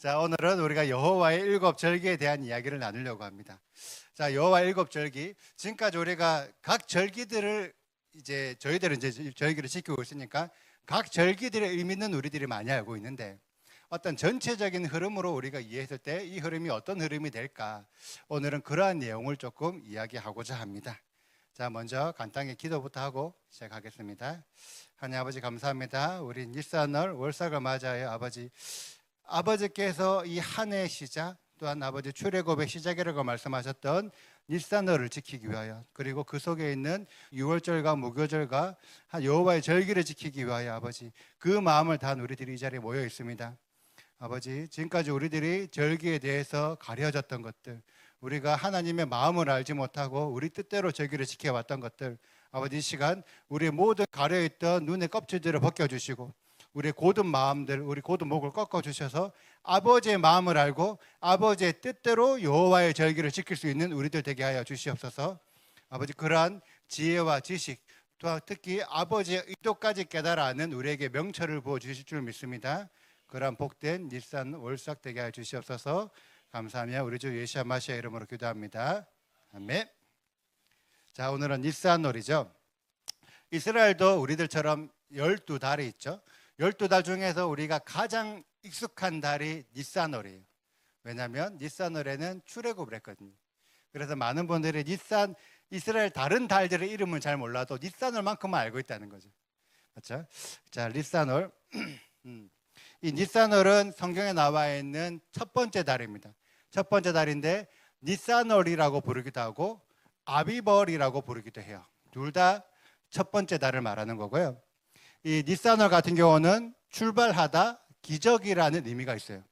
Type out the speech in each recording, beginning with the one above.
자, 오늘은 우리가 여호와의 일곱 절기에 대한 이야기를 나누려고 합니다. 자, 여호와의 일곱 절기. 지금까지 우리가 각 절기들을 저희들은 절기를 지키고 있으니까 각 절기들의 의미는 우리들이 많이 알고 있는데 어떤 전체적인 흐름으로 우리가 이해했을 때 이 흐름이 어떤 흐름이 될까? 오늘은 그러한 내용을 조금 이야기하고자 합니다. 자, 먼저 간단히 기도부터 하고 시작하겠습니다. 하나님 아버지 감사합니다. 우리 닐산월 월삭을 맞아요. 아버지께서 이 한 해의 시작 또한 아버지 출애굽의 시작이라고 말씀하셨던 닐산월을 지키기 위하여 그리고 그 속에 있는 유월절과 무교절과 여호와의 절기를 지키기 위하여 아버지 그 마음을 다한 우리들이 이 자리에 모여 있습니다. 아버지 지금까지 우리들이 절기에 대해서 가려졌던 것들 우리가 하나님의 마음을 알지 못하고 우리 뜻대로 절기를 지켜왔던 것들 아버지 이 시간 우리의 모든 가려있던 눈의 껍질들을 벗겨주시고 우리의 고든 마음들, 우리 고든 목을 꺾어주셔서 아버지의 마음을 알고 아버지의 뜻대로 여호와의 절기를 지킬 수 있는 우리들 되게 하여 주시옵소서. 아버지 그러한 지혜와 지식 또한 특히 아버지의 의도까지 깨달아 아는 우리에게 명철을 부어주실 줄 믿습니다. 그러한 복된 닐산 월삭 되게 하여 주시옵소서. 감사하며 우리 주 예수와 마시아 이름으로 기도합니다. 아멘. 자, 오늘은 닐산월이죠. 이스라엘도 우리들처럼 12달이 있죠. 12달 중에서 우리가 가장 익숙한 달이 닐산월이에요. 왜냐하면 닐산월에는 출애굽을 했거든요. 그래서 많은 분들이 이스라엘 다른 달들의 이름은 잘 몰라도 닐산월만큼만 알고 있다는 거죠. 맞죠? 자, 닐산월. 이 닐산월은 성경에 나와 있는 첫 번째 달입니다. 첫 번째 달인데 닐산월이라고 부르기도 하고 아비벌이라고 부르기도 해요. 둘 다 첫 번째 달을 말하는 거고요. 이 닐산월 같은 경우는 출발하다, 기적이라는 의미가 있어요.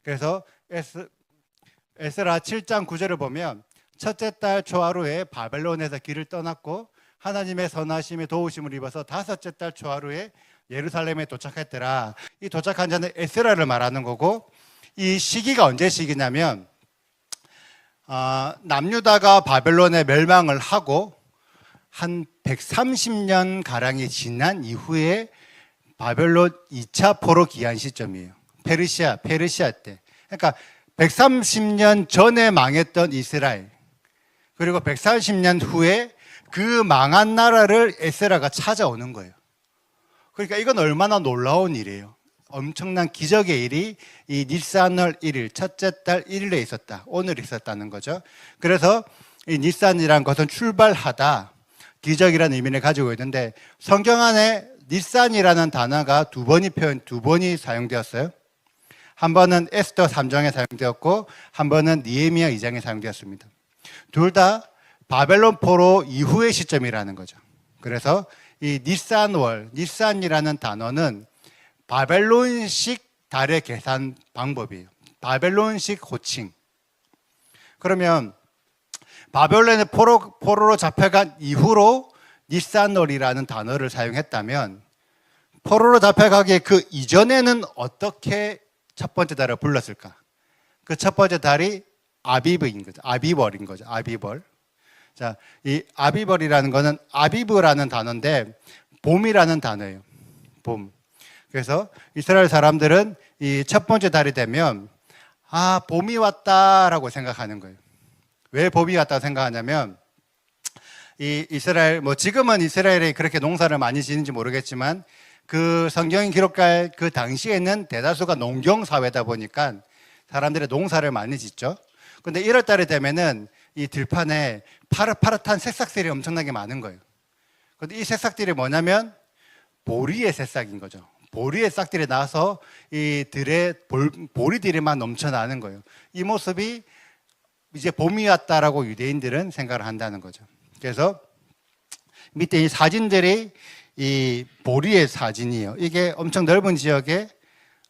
그래서 에스라 7장 9절을 보면 첫째 달 초하루에 바벨론에서 길을 떠났고 하나님의 선하심에 도우심을 입어서 다섯째 달 초하루에 예루살렘에 도착했더라. 이 도착한 자는 에스라를 말하는 거고 이 시기가 언제 시기냐면 남유다가 바벨론에 멸망을 하고 한 130년 가량이 지난 이후에 바벨론 2차 포로 기한 시점이에요. 페르시아 때. 그러니까 130년 전에 망했던 이스라엘 그리고 130년 후에 그 망한 나라를 에스라가 찾아오는 거예요. 그러니까 이건 얼마나 놀라운 일이에요. 엄청난 기적의 일이 이 닐산월 1일 첫째 달 1일에 있었다. 오늘 있었다는 거죠. 그래서 이 닐산이라는 것은 출발하다 기적이라는 의미를 가지고 있는데 성경 안에 닐산이라는 단어가 두 번이 사용되었어요. 한 번은 에스더 3장에 사용되었고 한 번은 니에미야 2장에 사용되었습니다. 둘 다 바벨론 포로 이후의 시점이라는 거죠. 그래서 이 닐산이라는 단어는 바벨론식 달의 계산 방법이에요. 바벨론식 호칭. 그러면 바벨론의 포로로 잡혀간 이후로 닐산월이라는 단어를 사용했다면 포로로 잡혀가기에 그 이전에는 어떻게 첫 번째 달을 불렀을까? 그 첫 번째 달이 아비벌인 거죠. 아비벌. 자, 이 아비벌이라는 거는 아비브라는 단어인데 봄이라는 단어예요. 봄. 그래서 이스라엘 사람들은 이 첫 번째 달이 되면 봄이 왔다라고 생각하는 거예요. 왜 봄이 왔다고 생각하냐면 이 이스라엘 지금은 이스라엘이 그렇게 농사를 많이 지는지 모르겠지만 그 성경이 기록할 그 당시에는 대다수가 농경 사회다 보니까 사람들이 농사를 많이 짓죠. 근데 1월 달이 되면은 이 들판에 파릇파릇한 새싹들이 엄청나게 많은 거예요. 근데 이 새싹들이 뭐냐면 보리의 새싹인 거죠. 보리의 싹들이 나서 이 들에 보리들이 막 넘쳐나는 거예요. 이 모습이 이제 봄이 왔다라고 유대인들은 생각을 한다는 거죠. 그래서 밑에 이 사진들이 이 보리의 사진이에요. 이게 엄청 넓은 지역에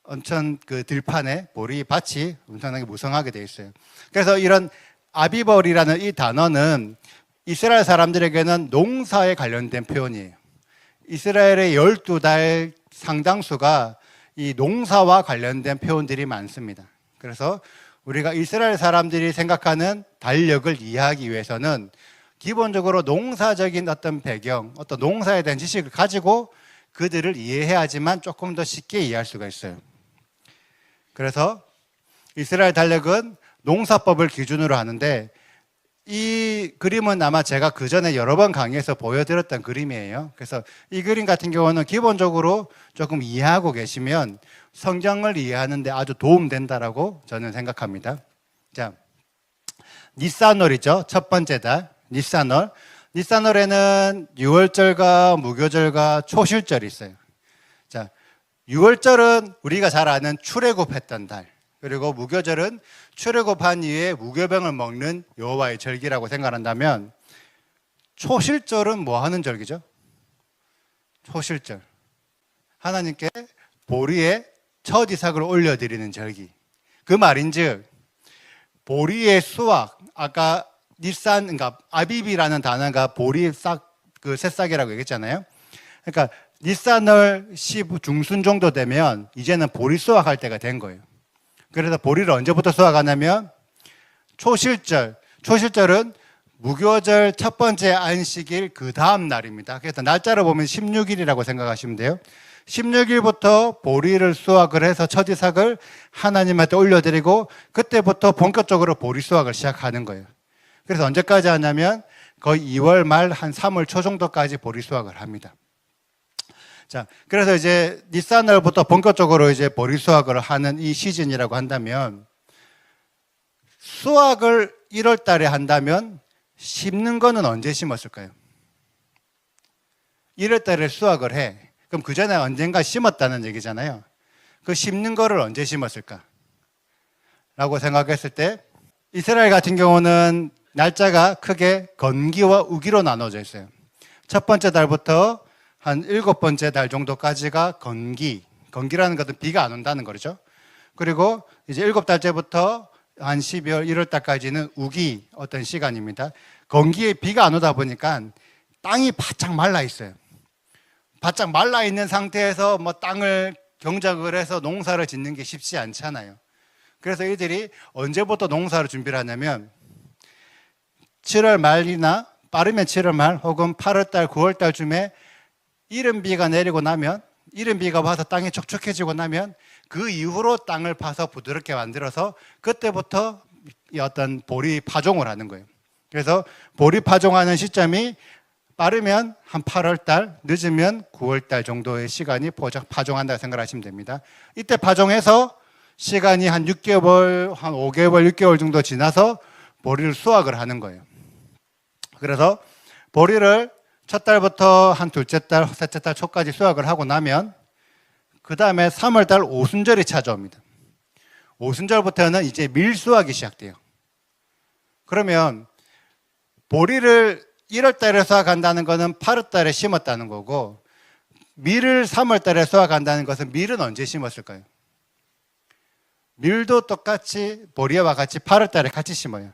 엄청 그 들판에 보리 밭이 엄청나게 무성하게 되어 있어요. 그래서 이런 아비벌이라는 이 단어는 이스라엘 사람들에게는 농사에 관련된 표현이에요. 이스라엘의 12달 상당수가 이 농사와 관련된 표현들이 많습니다. 그래서 우리가 이스라엘 사람들이 생각하는 달력을 이해하기 위해서는 기본적으로 농사적인 어떤 배경, 어떤 농사에 대한 지식을 가지고 그들을 이해해야지만 조금 더 쉽게 이해할 수가 있어요. 그래서 이스라엘 달력은 농사법을 기준으로 하는데 이 그림은 아마 제가 그 전에 여러 번 강의에서 보여드렸던 그림이에요. 그래서 이 그림 같은 경우는 기본적으로 조금 이해하고 계시면 성경을 이해하는데 아주 도움된다라고 저는 생각합니다. 자, 니산월이죠. 첫 번째 달 니산월. 니산월에는 유월절과 무교절과 초실절이 있어요. 자, 유월절은 우리가 잘 아는 출애굽했던 달. 그리고 무교절은 출애굽한 이후에 무교병을 먹는 여호와의 절기라고 생각한다면 초실절은 뭐 하는 절기죠? 초실절. 하나님께 보리에 첫 이삭을 올려드리는 절기. 그 말인즉 보리의 수확, 아까 니산, 그러니까 아비비라는 단어가 보리 그 새싹이라고 얘기했잖아요. 그러니까 니산월 10 중순 정도 되면 이제는 보리 수확할 때가 된 거예요. 그래서 보리를 언제부터 수확하냐면 초실절. 초실절은 무교절 첫 번째 안식일 그 다음 날입니다. 그래서 날짜를 보면 16일이라고 생각하시면 돼요. 16일부터 보리를 수확을 해서 첫 이삭을 하나님한테 올려드리고 그때부터 본격적으로 보리 수확을 시작하는 거예요. 그래서 언제까지 하냐면 거의 2월 말 한 3월 초 정도까지 보리 수확을 합니다. 자, 그래서 이제 니산월부터 본격적으로 이제 보리 수확을 하는 이 시즌이라고 한다면 수확을 1월 달에 한다면 심는 거는 언제 심었을까요? 1월 달에 수확을 해. 그럼 그 전에 언젠가 심었다는 얘기잖아요. 그 심는 거를 언제 심었을까? 라고 생각했을 때 이스라엘 같은 경우는 날짜가 크게 건기와 우기로 나눠져 있어요. 첫 번째 달부터 한 7번째 달 정도까지가 건기라는 것은 비가 안 온다는 거죠. 그리고 이제 7달째부터 한 12월, 1월 달까지는 우기 어떤 시간입니다. 건기에 비가 안 오다 보니까 땅이 바짝 말라 있어요. 바짝 말라 있는 상태에서 뭐 땅을 경작을 해서 농사를 짓는 게 쉽지 않잖아요. 그래서 이들이 언제부터 농사를 준비를 하냐면 7월 말이나 빠르면 7월 말 혹은 8월 달, 9월 달쯤에 이른 비가 내리고 나면 이른 비가 와서 땅이 촉촉해지고 나면 그 이후로 땅을 파서 부드럽게 만들어서 그때부터 어떤 보리 파종을 하는 거예요. 그래서 보리 파종하는 시점이 빠르면 한 8월 달, 늦으면 9월 달 정도의 시간이 파종한다고 생각하시면 됩니다. 이때 파종해서 시간이 한 6개월, 한 5개월, 6개월 정도 지나서 보리를 수확을 하는 거예요. 그래서 보리를 첫 달부터 한 둘째 달, 셋째 달 초까지 수확을 하고 나면 그 다음에 3월 달 오순절이 찾아옵니다. 오순절부터는 이제 밀 수확이 시작돼요. 그러면 보리를 1월 달에 수확한다는 것은 8월 달에 심었다는 거고 밀을 3월 달에 수확한다는 것은 밀은 언제 심었을까요? 밀도 똑같이 보리와 같이 8월 달에 같이 심어요.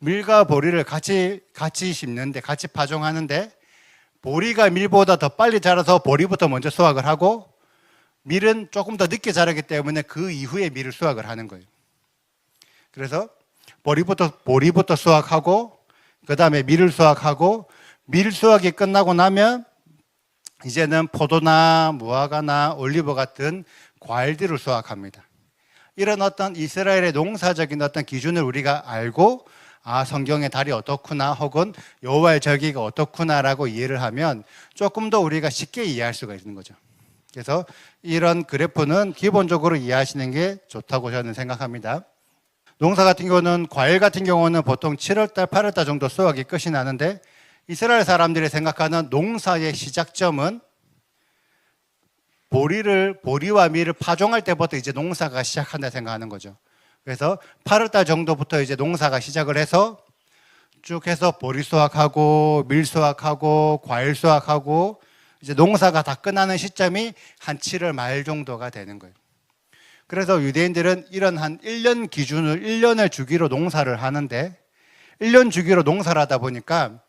밀과 보리를 같이 심는데 같이 파종하는데 보리가 밀보다 더 빨리 자라서 보리부터 먼저 수확을 하고 밀은 조금 더 늦게 자라기 때문에 그 이후에 밀을 수확을 하는 거예요. 그래서 보리부터 수확하고 그 다음에 밀을 수확하고 밀 수확이 끝나고 나면 이제는 포도나 무화과나 올리브 같은 과일들을 수확합니다. 이런 어떤 이스라엘의 농사적인 어떤 기준을 우리가 알고 성경의 달이 어떻구나 혹은 여호와의 절기가 어떻구나라고 이해를 하면 조금 더 우리가 쉽게 이해할 수가 있는 거죠. 그래서 이런 그래프는 기본적으로 이해하시는 게 좋다고 저는 생각합니다. 농사 같은 경우는 과일 같은 경우는 보통 7월달, 8월달 정도 수확이 끝이 나는데 이스라엘 사람들이 생각하는 농사의 시작점은 보리와 밀을 파종할 때부터 이제 농사가 시작한다 생각하는 거죠. 그래서 8월달 정도부터 이제 농사가 시작을 해서 쭉 해서 보리 수확하고 밀 수확하고 과일 수확하고 이제 농사가 다 끝나는 시점이 한 7월 말 정도가 되는 거예요. 그래서 유대인들은 이런 한 1년 기준을 1년을 주기로 농사를 하는데 1년 주기로 농사를 하다 보니까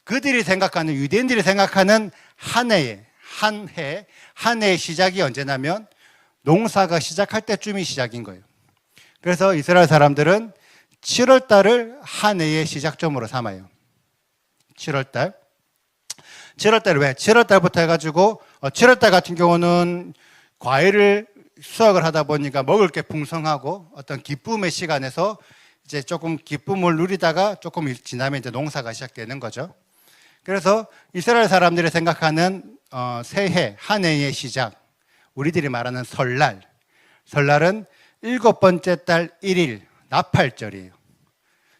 유대인들이 생각하는 한 해의 시작이 언제냐면 농사가 시작할 때쯤이 시작인 거예요. 그래서 이스라엘 사람들은 7월 달을 한 해의 시작점으로 삼아요. 7월 달 왜? 7월 달부터 해가지고 7월 달 같은 경우는 과일을 수확을 하다 보니까 먹을 게 풍성하고 어떤 기쁨의 시간에서 이제 조금 기쁨을 누리다가 조금 지나면 이제 농사가 시작되는 거죠. 그래서 이스라엘 사람들이 생각하는 새해, 한 해의 시작, 우리들이 말하는 설날. 설날은 7번째 달 1일, 나팔절이에요.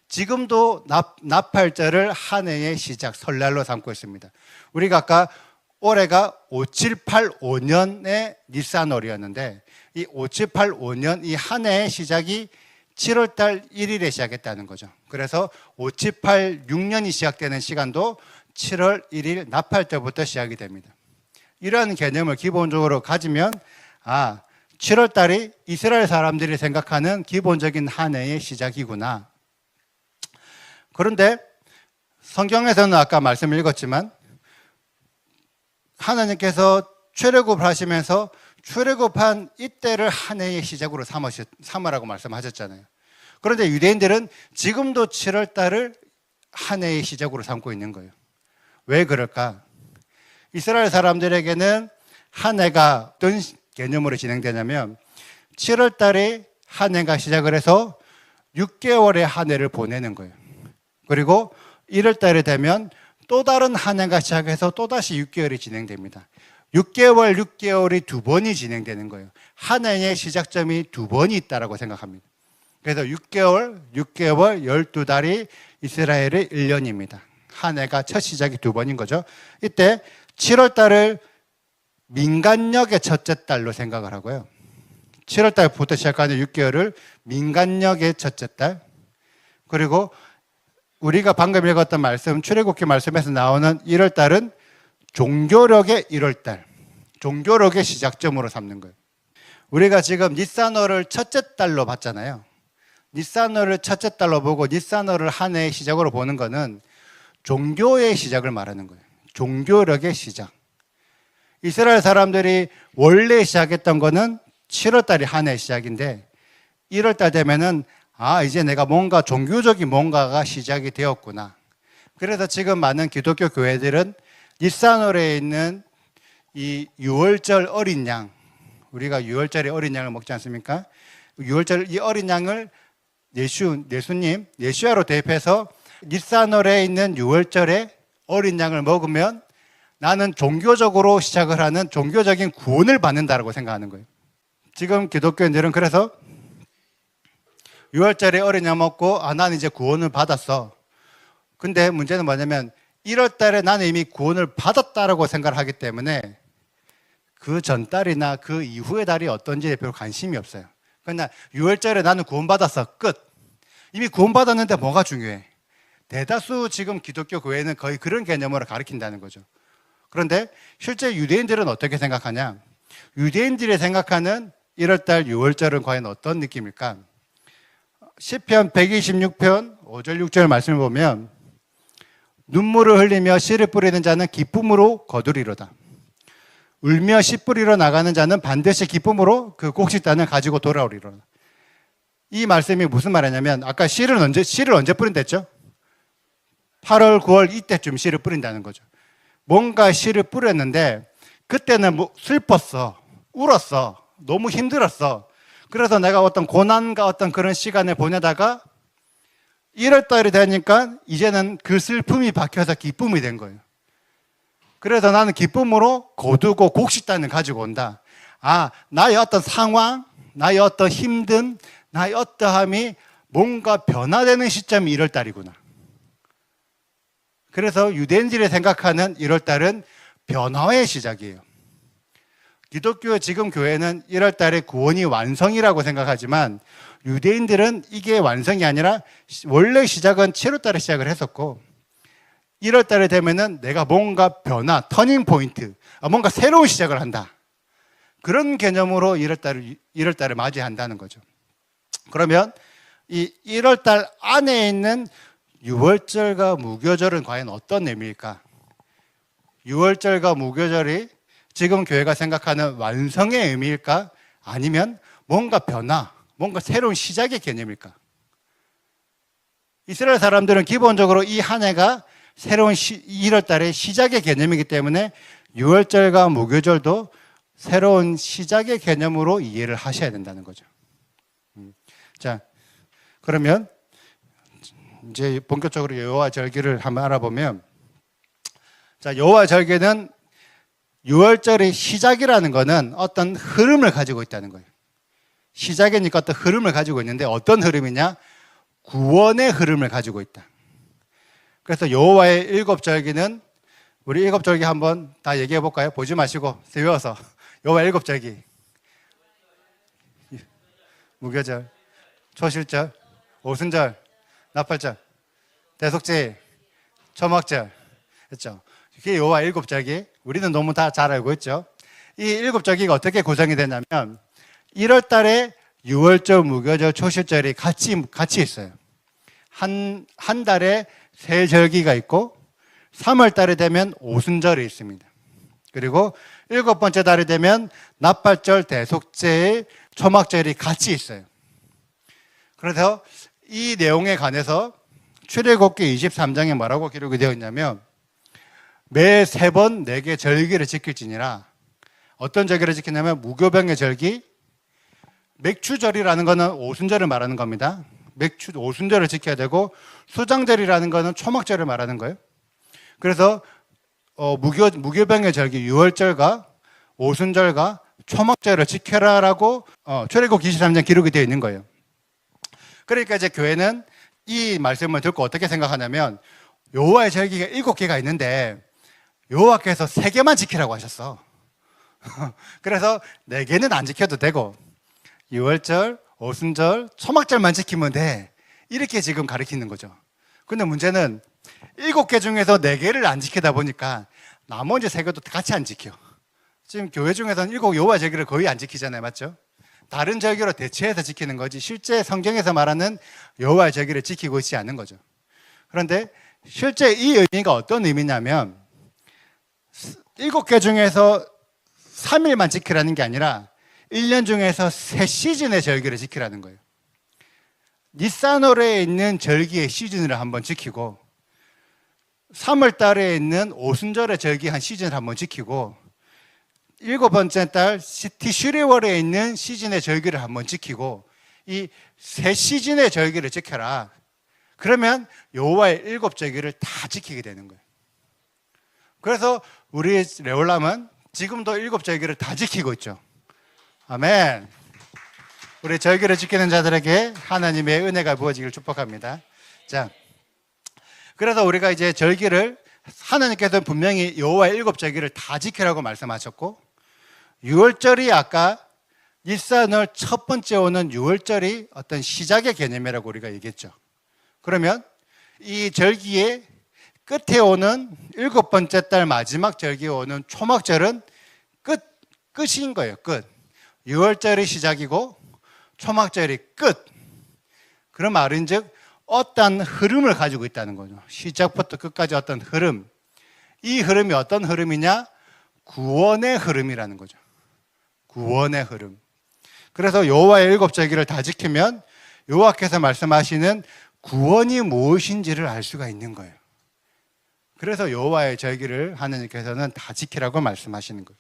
지금도 나팔절을 한 해의 시작, 설날로 삼고 있습니다. 우리가 아까 올해가 5785년의 니산월이었는데 이 5785년 이 한 해의 시작이 7월 달 1일에 시작했다는 거죠. 그래서 5786년이 시작되는 시간도 7월 1일 나팔절부터 시작이 됩니다. 이러한 개념을 기본적으로 가지면 7월 달이 이스라엘 사람들이 생각하는 기본적인 한 해의 시작이구나. 그런데 성경에서는 아까 말씀을 읽었지만 하나님께서 출애굽을 하시면서 출애굽한 이때를 한 해의 시작으로 삼으라고 말씀하셨잖아요. 그런데 유대인들은 지금도 7월 달을 한 해의 시작으로 삼고 있는 거예요. 왜 그럴까? 이스라엘 사람들에게는 한 해가 어떤 개념으로 진행되냐면 7월 달에 한 해가 시작을 해서 6개월의 한 해를 보내는 거예요. 그리고 1월 달에 되면 또 다른 한 해가 시작해서 또다시 6개월이 진행됩니다. 6개월이 두 번이 진행되는 거예요. 한 해의 시작점이 두 번이 있다고 생각합니다. 그래서 6개월, 12달이 이스라엘의 1년입니다. 한 해가 첫 시작이 두 번인 거죠. 이때 7월 달을 민간력의 첫째 달로 생각을 하고요. 7월 달부터 시작하는 6개월을 민간력의 첫째 달, 그리고 우리가 방금 읽었던 말씀, 출애굽기 말씀에서 나오는 1월 달은 종교력의 1월 달, 종교력의 시작점으로 삼는 거예요. 우리가 지금 니산월을 첫째 달로 봤잖아요. 니산월을 첫째 달로 보고 니산월을 한 해의 시작으로 보는 거는 종교의 시작을 말하는 거예요. 종교력의 시작. 이스라엘 사람들이 원래 시작했던 거는 7월 달이 한 해의 시작인데 1월 달 되면은 이제 내가 뭔가 종교적인 뭔가가 시작이 되었구나. 그래서 지금 많은 기독교 교회들은 니산월에 있는 이 유월절 어린 양, 우리가 유월절에 어린 양을 먹지 않습니까? 유월절 이 어린 양을 예수야로 대입해서 니산월에 있는 유월절에 어린 양을 먹으면 나는 종교적으로 시작을 하는 종교적인 구원을 받는다라고 생각하는 거예요. 지금 기독교인들은 그래서 6월절에 어린 양 먹고 나는 이제 구원을 받았어. 근데 문제는 뭐냐면 1월 달에 나는 이미 구원을 받았다라고 생각을 하기 때문에 그 전 달이나 그 이후의 달이 어떤지에 별로 관심이 없어요. 그냥 6월절에 나는 구원받았어. 끝. 이미 구원받았는데 뭐가 중요해? 대다수 지금 기독교 교회는 거의 그런 개념으로 가르친다는 거죠. 그런데 실제 유대인들은 어떻게 생각하냐? 유대인들이 생각하는 1월달 6월절은 과연 어떤 느낌일까? 시편 126편 5절 6절 말씀을 보면 눈물을 흘리며 씨를 뿌리는 자는 기쁨으로 거두리로다. 울며 씨 뿌리러 나가는 자는 반드시 기쁨으로 그 곡식단을 가지고 돌아오리로다. 이 말씀이 무슨 말이냐면 아까 씨를 언제 뿌린댔죠? 8월 9월 이때쯤 씨를 뿌린다는 거죠. 뭔가 씨를 뿌렸는데 그때는 슬펐어, 울었어, 너무 힘들었어. 그래서 내가 어떤 고난과 어떤 그런 시간을 보내다가 1월 달이 되니까 이제는 그 슬픔이 바뀌어서 기쁨이 된 거예요. 그래서 나는 기쁨으로 거두고 곡식단을 가지고 온다. 나의 어떤 상황, 나의 어떤 힘든, 나의 어떠함이 뭔가 변화되는 시점이 1월 달이구나. 그래서 유대인들이 생각하는 1월 달은 변화의 시작이에요. 기독교 지금 교회는 1월 달에 구원이 완성이라고 생각하지만 유대인들은 이게 완성이 아니라 원래 시작은 7월 달에 시작을 했었고 1월 달에 되면은 내가 뭔가 변화, 터닝 포인트, 뭔가 새로운 시작을 한다. 그런 개념으로 1월 달을 맞이한다는 거죠. 그러면 이 1월 달 안에 있는 유월절과 무교절은 과연 어떤 의미일까? 유월절과 무교절이 지금 교회가 생각하는 완성의 의미일까? 아니면 뭔가 변화, 뭔가 새로운 시작의 개념일까? 이스라엘 사람들은 기본적으로 이 한 해가 새로운 1월 달의 시작의 개념이기 때문에 유월절과 무교절도 새로운 시작의 개념으로 이해를 하셔야 된다는 거죠. 자, 그러면 이제 본격적으로 여호와 절기를 한번 알아보면, 자, 여호와 절기는 6월절의 시작이라는 것은 어떤 흐름을 가지고 있다는 거예요. 시작이니까 어떤 흐름을 가지고 있는데 어떤 흐름이냐? 구원의 흐름을 가지고 있다. 그래서 여호와의 7절기는 우리 7절기 한번 다 얘기해 볼까요? 보지 마시고 외워서. 여호와 7절기. 무교절, 초실절, 오순절, 나팔절, 대속제일, 초막절. 그렇죠? 이게 여호와 7절기. 우리는 너무 다 잘 알고 있죠. 이 7절기가 어떻게 구성이 되냐면 1월 달에 6월절, 무교절, 초실절이 같이 있어요. 한 달에 세 절기가 있고 3월 달에 되면 오순절이 있습니다. 그리고 7번째 달이 되면 나팔절, 대속제일, 초막절이 같이 있어요. 그래서 이 내용에 관해서 출애굽기 23장에 뭐라고 기록이 되어 있냐면 매 3번 4개 절기를 지킬지니라. 어떤 절기를 지키냐면 무교병의 절기, 맥추절이라는 거는 오순절을 말하는 겁니다. 오순절을 지켜야 되고 수장절이라는 거는 초막절을 말하는 거예요. 그래서 무교병의 절기 6월절과 오순절과 초막절을 지켜라라고 출애굽기 23장 기록이 되어 있는 거예요. 그러니까 이제 교회는 이 말씀을 듣고 어떻게 생각하냐면 여호와의 절기가 7개가 있는데 여호와께서 3개만 지키라고 하셨어. 그래서 4개는 안 지켜도 되고 6월절, 오순절, 초막절만 지키면 돼. 이렇게 지금 가르치는 거죠. 근데 문제는 7개 중에서 4개를 안 지키다 보니까 나머지 3개도 같이 안 지켜. 지금 교회 중에서는 7 여호와 절기를 거의 안 지키잖아요. 맞죠? 다른 절기로 대체해서 지키는 거지 실제 성경에서 말하는 여호와의 절기를 지키고 있지 않는 거죠. 그런데 실제 이 의미가 어떤 의미냐면 7개 중에서 3일만 지키라는 게 아니라 1년 중에서 3시즌의 절기를 지키라는 거예요. 니산월에 있는 절기의 시즌을 한번 지키고 3월 달에 있는 오순절의 절기 한 시즌을 한번 지키고 7번째 달 티슈리월에 있는 시즌의 절기를 한번 지키고 이 3시즌의 절기를 지켜라. 그러면 여호와의 7절기를 다 지키게 되는 거예요. 그래서 우리 레올람은 지금도 7절기를 다 지키고 있죠. 아멘. 우리 절기를 지키는 자들에게 하나님의 은혜가 부어지길 축복합니다. 자, 그래서 우리가 이제 절기를 하나님께서 분명히 여호와의 7절기를 다 지키라고 말씀하셨고 6월절이 아까 니산월 첫 번째 오는 6월절이 어떤 시작의 개념이라고 우리가 얘기했죠. 그러면 이 절기의 끝에 오는 7번째 달 마지막 절기에 오는 초막절은 끝인 거예요. 끝. 6월절이 시작이고 초막절이 끝. 그런 말인즉 어떤 흐름을 가지고 있다는 거죠. 시작부터 끝까지 어떤 흐름. 이 흐름이 어떤 흐름이냐? 구원의 흐름이라는 거죠. 구원의 흐름. 그래서 여호와의 7절기를 다 지키면 여호와께서 말씀하시는 구원이 무엇인지를 알 수가 있는 거예요. 그래서 여호와의 절기를 하나님께서는 다 지키라고 말씀하시는 거예요.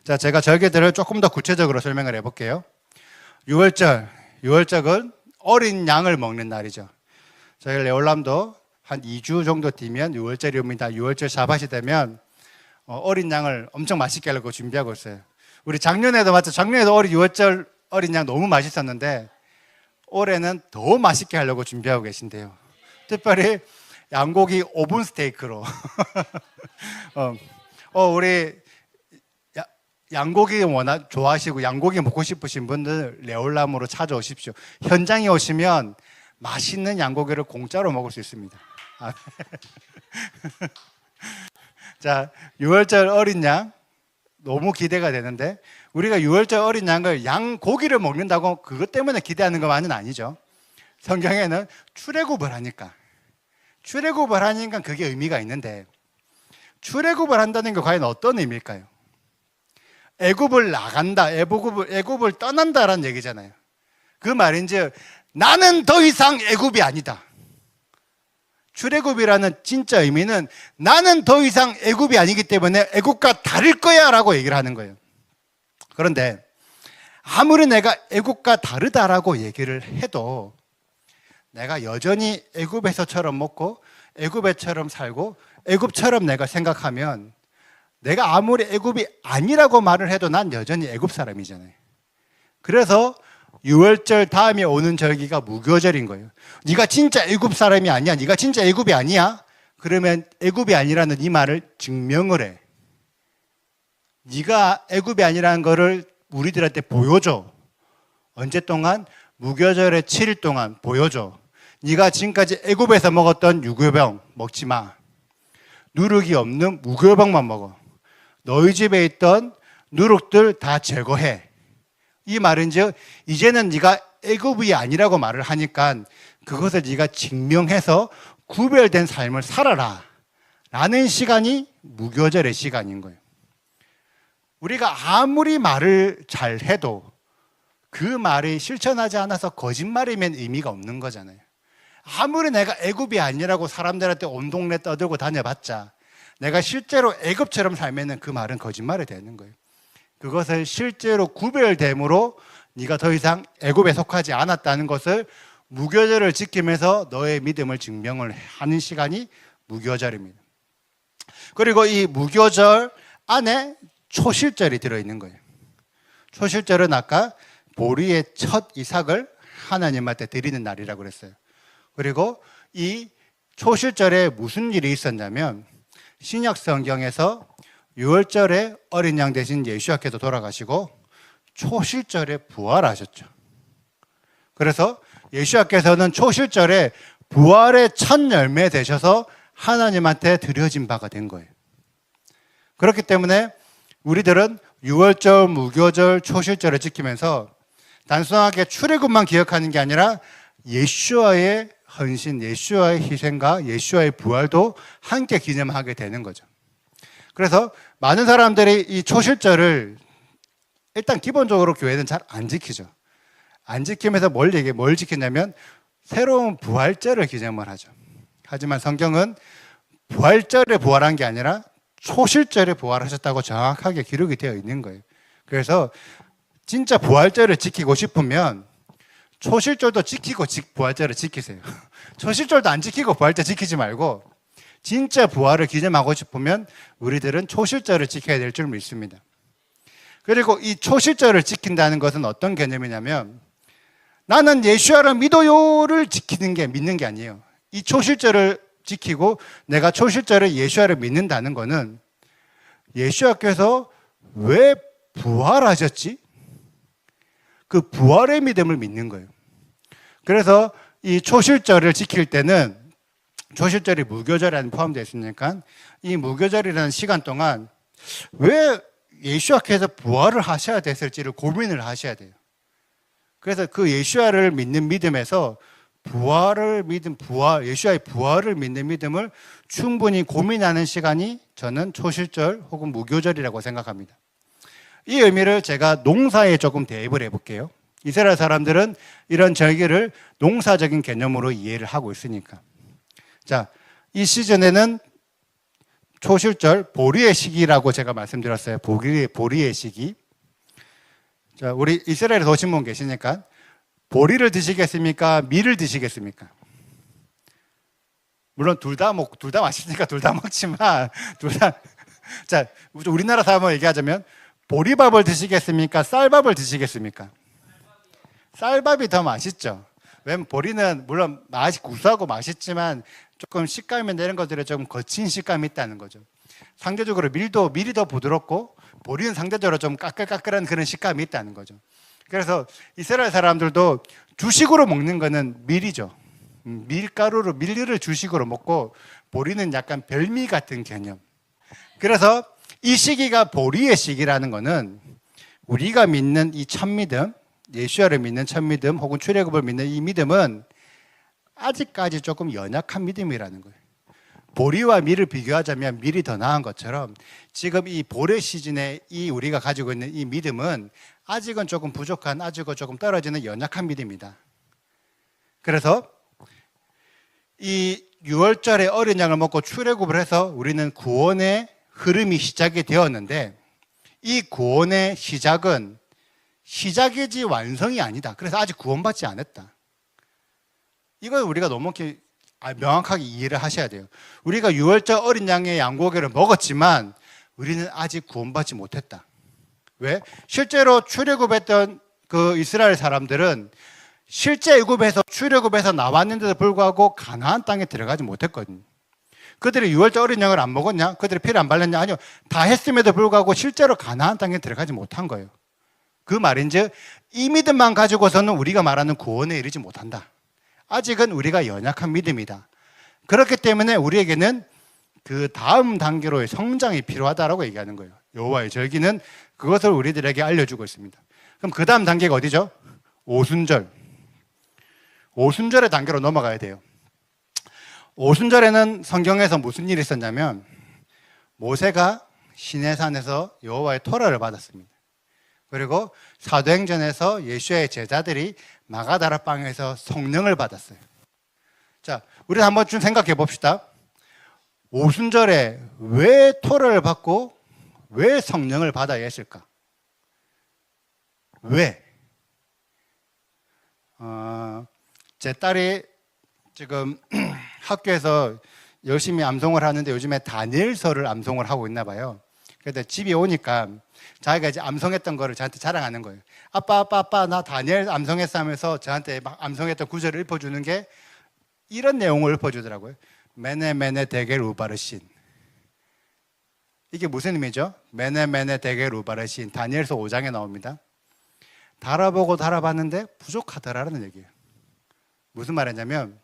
자, 제가 절기들을 조금 더 구체적으로 설명을 해볼게요. 6월절은 어린 양을 먹는 날이죠. 저희 레올람도 한 2주 정도 뒤면 6월절이 옵니다. 6월절 샤밧이 되면 어린 양을 엄청 맛있게 하려고 준비하고 있어요. 우리 작년에도 맞죠? 작년에도 6월절 어린 양 너무 맛있었는데 올해는 더 맛있게 하려고 준비하고 계신데요. 특별히 양고기 오븐 스테이크로 우리 양고기 워낙 좋아하시고 양고기 먹고 싶으신 분들 레올람으로 찾아오십시오. 현장에 오시면 맛있는 양고기를 공짜로 먹을 수 있습니다. 자, 6월절 어린 양 너무 기대가 되는데 우리가 6월절 어린 양을 양고기를 먹는다고 그것 때문에 기대하는 것만은 아니죠. 성경에는 출애굽을 하니까 그게 의미가 있는데 출애굽을 한다는 게 과연 어떤 의미일까요? 애굽을 나간다, 애굽을 떠난다라는 얘기잖아요. 그 말인즉 나는 더 이상 애굽이 아니다. 출애굽이라는 진짜 의미는 나는 더 이상 애굽이 아니기 때문에 애굽과 다를 거야 라고 얘기를 하는 거예요. 그런데 아무리 내가 애굽과 다르다라고 얘기를 해도 내가 여전히 애굽에서처럼 먹고 애굽에처럼 살고 애굽처럼 내가 생각하면 내가 아무리 애굽이 아니라고 말을 해도 난 여전히 애굽 사람이잖아요. 그래서 유월절 다음에 오는 절기가 무교절인 거예요. 네가 진짜 애굽 사람이 아니야. 네가 진짜 애굽이 아니야. 그러면 애굽이 아니라는 이 말을 증명을 해. 네가 애굽이 아니라는 거를 우리들한테 보여줘. 언제 동안? 무교절의 7일 동안 보여줘. 네가 지금까지 애굽에서 먹었던 유교병 먹지 마. 누룩이 없는 무교병만 먹어. 너희 집에 있던 누룩들 다 제거해. 이 말은즉 이제는 네가 애굽이 아니라고 말을 하니까 그것을 네가 증명해서 구별된 삶을 살아라 라는 시간이 무교절의 시간인 거예요. 우리가 아무리 말을 잘해도 그 말이 실천하지 않아서 거짓말이면 의미가 없는 거잖아요. 아무리 내가 애굽이 아니라고 사람들한테 온 동네 떠들고 다녀봤자 내가 실제로 애굽처럼 살면은 그 말은 거짓말이 되는 거예요. 그것을 실제로 구별됨으로 네가 더 이상 애굽에 속하지 않았다는 것을 무교절을 지키면서 너의 믿음을 증명을 하는 시간이 무교절입니다. 그리고 이 무교절 안에 초실절이 들어있는 거예요. 초실절은 아까 보리의 첫 이삭을 하나님한테 드리는 날이라고 그랬어요. 그리고 이 초실절에 무슨 일이 있었냐면 신약 성경에서 6월절에 어린 양 대신 예수께서 돌아가시고 초실절에 부활하셨죠. 그래서 예수께서는 초실절에 부활의 첫 열매 되셔서 하나님한테 드려진 바가 된 거예요. 그렇기 때문에 우리들은 6월절, 무교절, 초실절을 지키면서 단순하게 출애굽만 기억하는 게 아니라 예수와의 헌신, 예수와의 희생과 예수와의 부활도 함께 기념하게 되는 거죠. 그래서 많은 사람들이 이 초실절을 일단 기본적으로 교회는 잘 안 지키죠. 안 지키면서 뭘 지키냐면 새로운 부활절을 기념을 하죠. 하지만 성경은 부활절에 부활한 게 아니라 초실절에 부활하셨다고 정확하게 기록이 되어 있는 거예요. 그래서 진짜 부활절을 지키고 싶으면 초실절도 지키고 부활절을 지키세요. 초실절도 안 지키고 부활절 지키지 말고 진짜 부활을 기념하고 싶으면 우리들은 초실절을 지켜야 될 줄 믿습니다. 그리고 이 초실절을 지킨다는 것은 어떤 개념이냐면 나는 예수야를 믿어요를 믿는 게 아니에요. 이 초실절을 지키고 내가 초실절에 예수야를 믿는다는 것은 예수야께서 왜 부활하셨지? 그 부활의 믿음을 믿는 거예요. 그래서 이 초실절을 지킬 때는 초실절이 무교절에 포함되어 있으니까 이 무교절이라는 시간 동안 왜 예수야께서 부활을 하셔야 됐을지를 고민을 하셔야 돼요. 그래서 그 예수야를 믿는 믿음에서 예수야의 부활을 믿는 믿음을 충분히 고민하는 시간이 저는 초실절 혹은 무교절이라고 생각합니다. 이 의미를 제가 농사에 조금 대입을 해볼게요. 이스라엘 사람들은 이런 절기를 농사적인 개념으로 이해를 하고 있으니까. 자, 이 시즌에는 초실절 보리의 시기라고 제가 말씀드렸어요. 보리의 시기. 자, 우리 이스라엘에 오신 분 계시니까 보리를 드시겠습니까? 밀을 드시겠습니까? 물론 둘 다 맛있으니까 둘 다 먹지만 자, 우리나라 사람으로 얘기하자면 보리밥을 드시겠습니까? 쌀밥을 드시겠습니까? 쌀밥이 더 맛있죠. 왜냐면 보리는 물론 맛이 구수하고 맛있지만 조금 식감이 내는 것들에 좀 거친 식감이 있다는 거죠. 상대적으로 밀이 더 부드럽고 보리는 상대적으로 좀 까끌까끌한 그런 식감이 있다는 거죠. 그래서 이스라엘 사람들도 주식으로 먹는 거는 밀이죠. 밀을 주식으로 먹고 보리는 약간 별미 같은 개념. 그래서 이 시기가 보리의 시기라는 거는 우리가 믿는 이 참믿음, 예수야를 믿는 참믿음 혹은 출애굽을 믿는 이 믿음은 아직까지 조금 연약한 믿음이라는 거예요. 보리와 밀을 비교하자면 밀이 더 나은 것처럼 지금 이 보리 시즌에 우리가 가지고 있는 이 믿음은 아직은 조금 부족한, 아직은 조금 떨어지는 연약한 믿음이다. 그래서 이 유월절에 어린 양을 먹고 출애굽을 해서 우리는 구원의 흐름이 시작이 되었는데, 이 구원의 시작은 시작이지 완성이 아니다. 그래서 아직 구원받지 않았다. 이걸 우리가 너무 명확하게 이해를 하셔야 돼요. 우리가 유월절 어린 양의 양고기를 먹었지만 우리는 아직 구원받지 못했다. 왜? 실제로 출애굽했던 그 이스라엘 사람들은 실제 애굽에서 출애굽해서 나왔는데도 불구하고 가나안 땅에 들어가지 못했거든요. 그들이 유월절 어린 양을 안 먹었냐? 그들이 피를 안 발랐냐? 아니요. 다 했음에도 불구하고 실제로 가나안 땅에 들어가지 못한 거예요. 그 말인즉 이 믿음만 가지고서는 우리가 말하는 구원에 이르지 못한다. 아직은 우리가 연약한 믿음이다. 그렇기 때문에 우리에게는 그 다음 단계로의 성장이 필요하다라고 얘기하는 거예요. 여호와의 절기는 그것을 우리들에게 알려주고 있습니다. 그럼 그 다음 단계가 어디죠? 오순절. 오순절의 단계로 넘어가야 돼요. 오순절에는 성경에서 무슨 일이 있었냐면 모세가 시내산에서 여호와의 토라를 받았습니다. 그리고 사도행전에서 예수의 제자들이 마가다라 방에서 성령을 받았어요. 자, 우리 한번 좀 생각해 봅시다. 오순절에 왜 토라를 받고 왜 성령을 받아야 했을까? 왜? 제 딸이 지금 학교에서 열심히 암송을 하는데 요즘에 다니엘서를 암송을 하고 있나 봐요. 그래서 집에 오니까 자기가 이제 암송했던 거를 저한테 자랑하는 거예요. 아빠, 나 다니엘 암송했어 하면서 저한테 막 암송했던 구절을 읊어주는 게 이런 내용을 읊어주더라고요. 메네 데겔 우바르신. 이게 무슨 의미죠? 메네 데겔 우바르신. 다니엘서 5장에 나옵니다. 달아보고 달아봤는데 부족하더라는 얘기예요. 무슨 말이냐면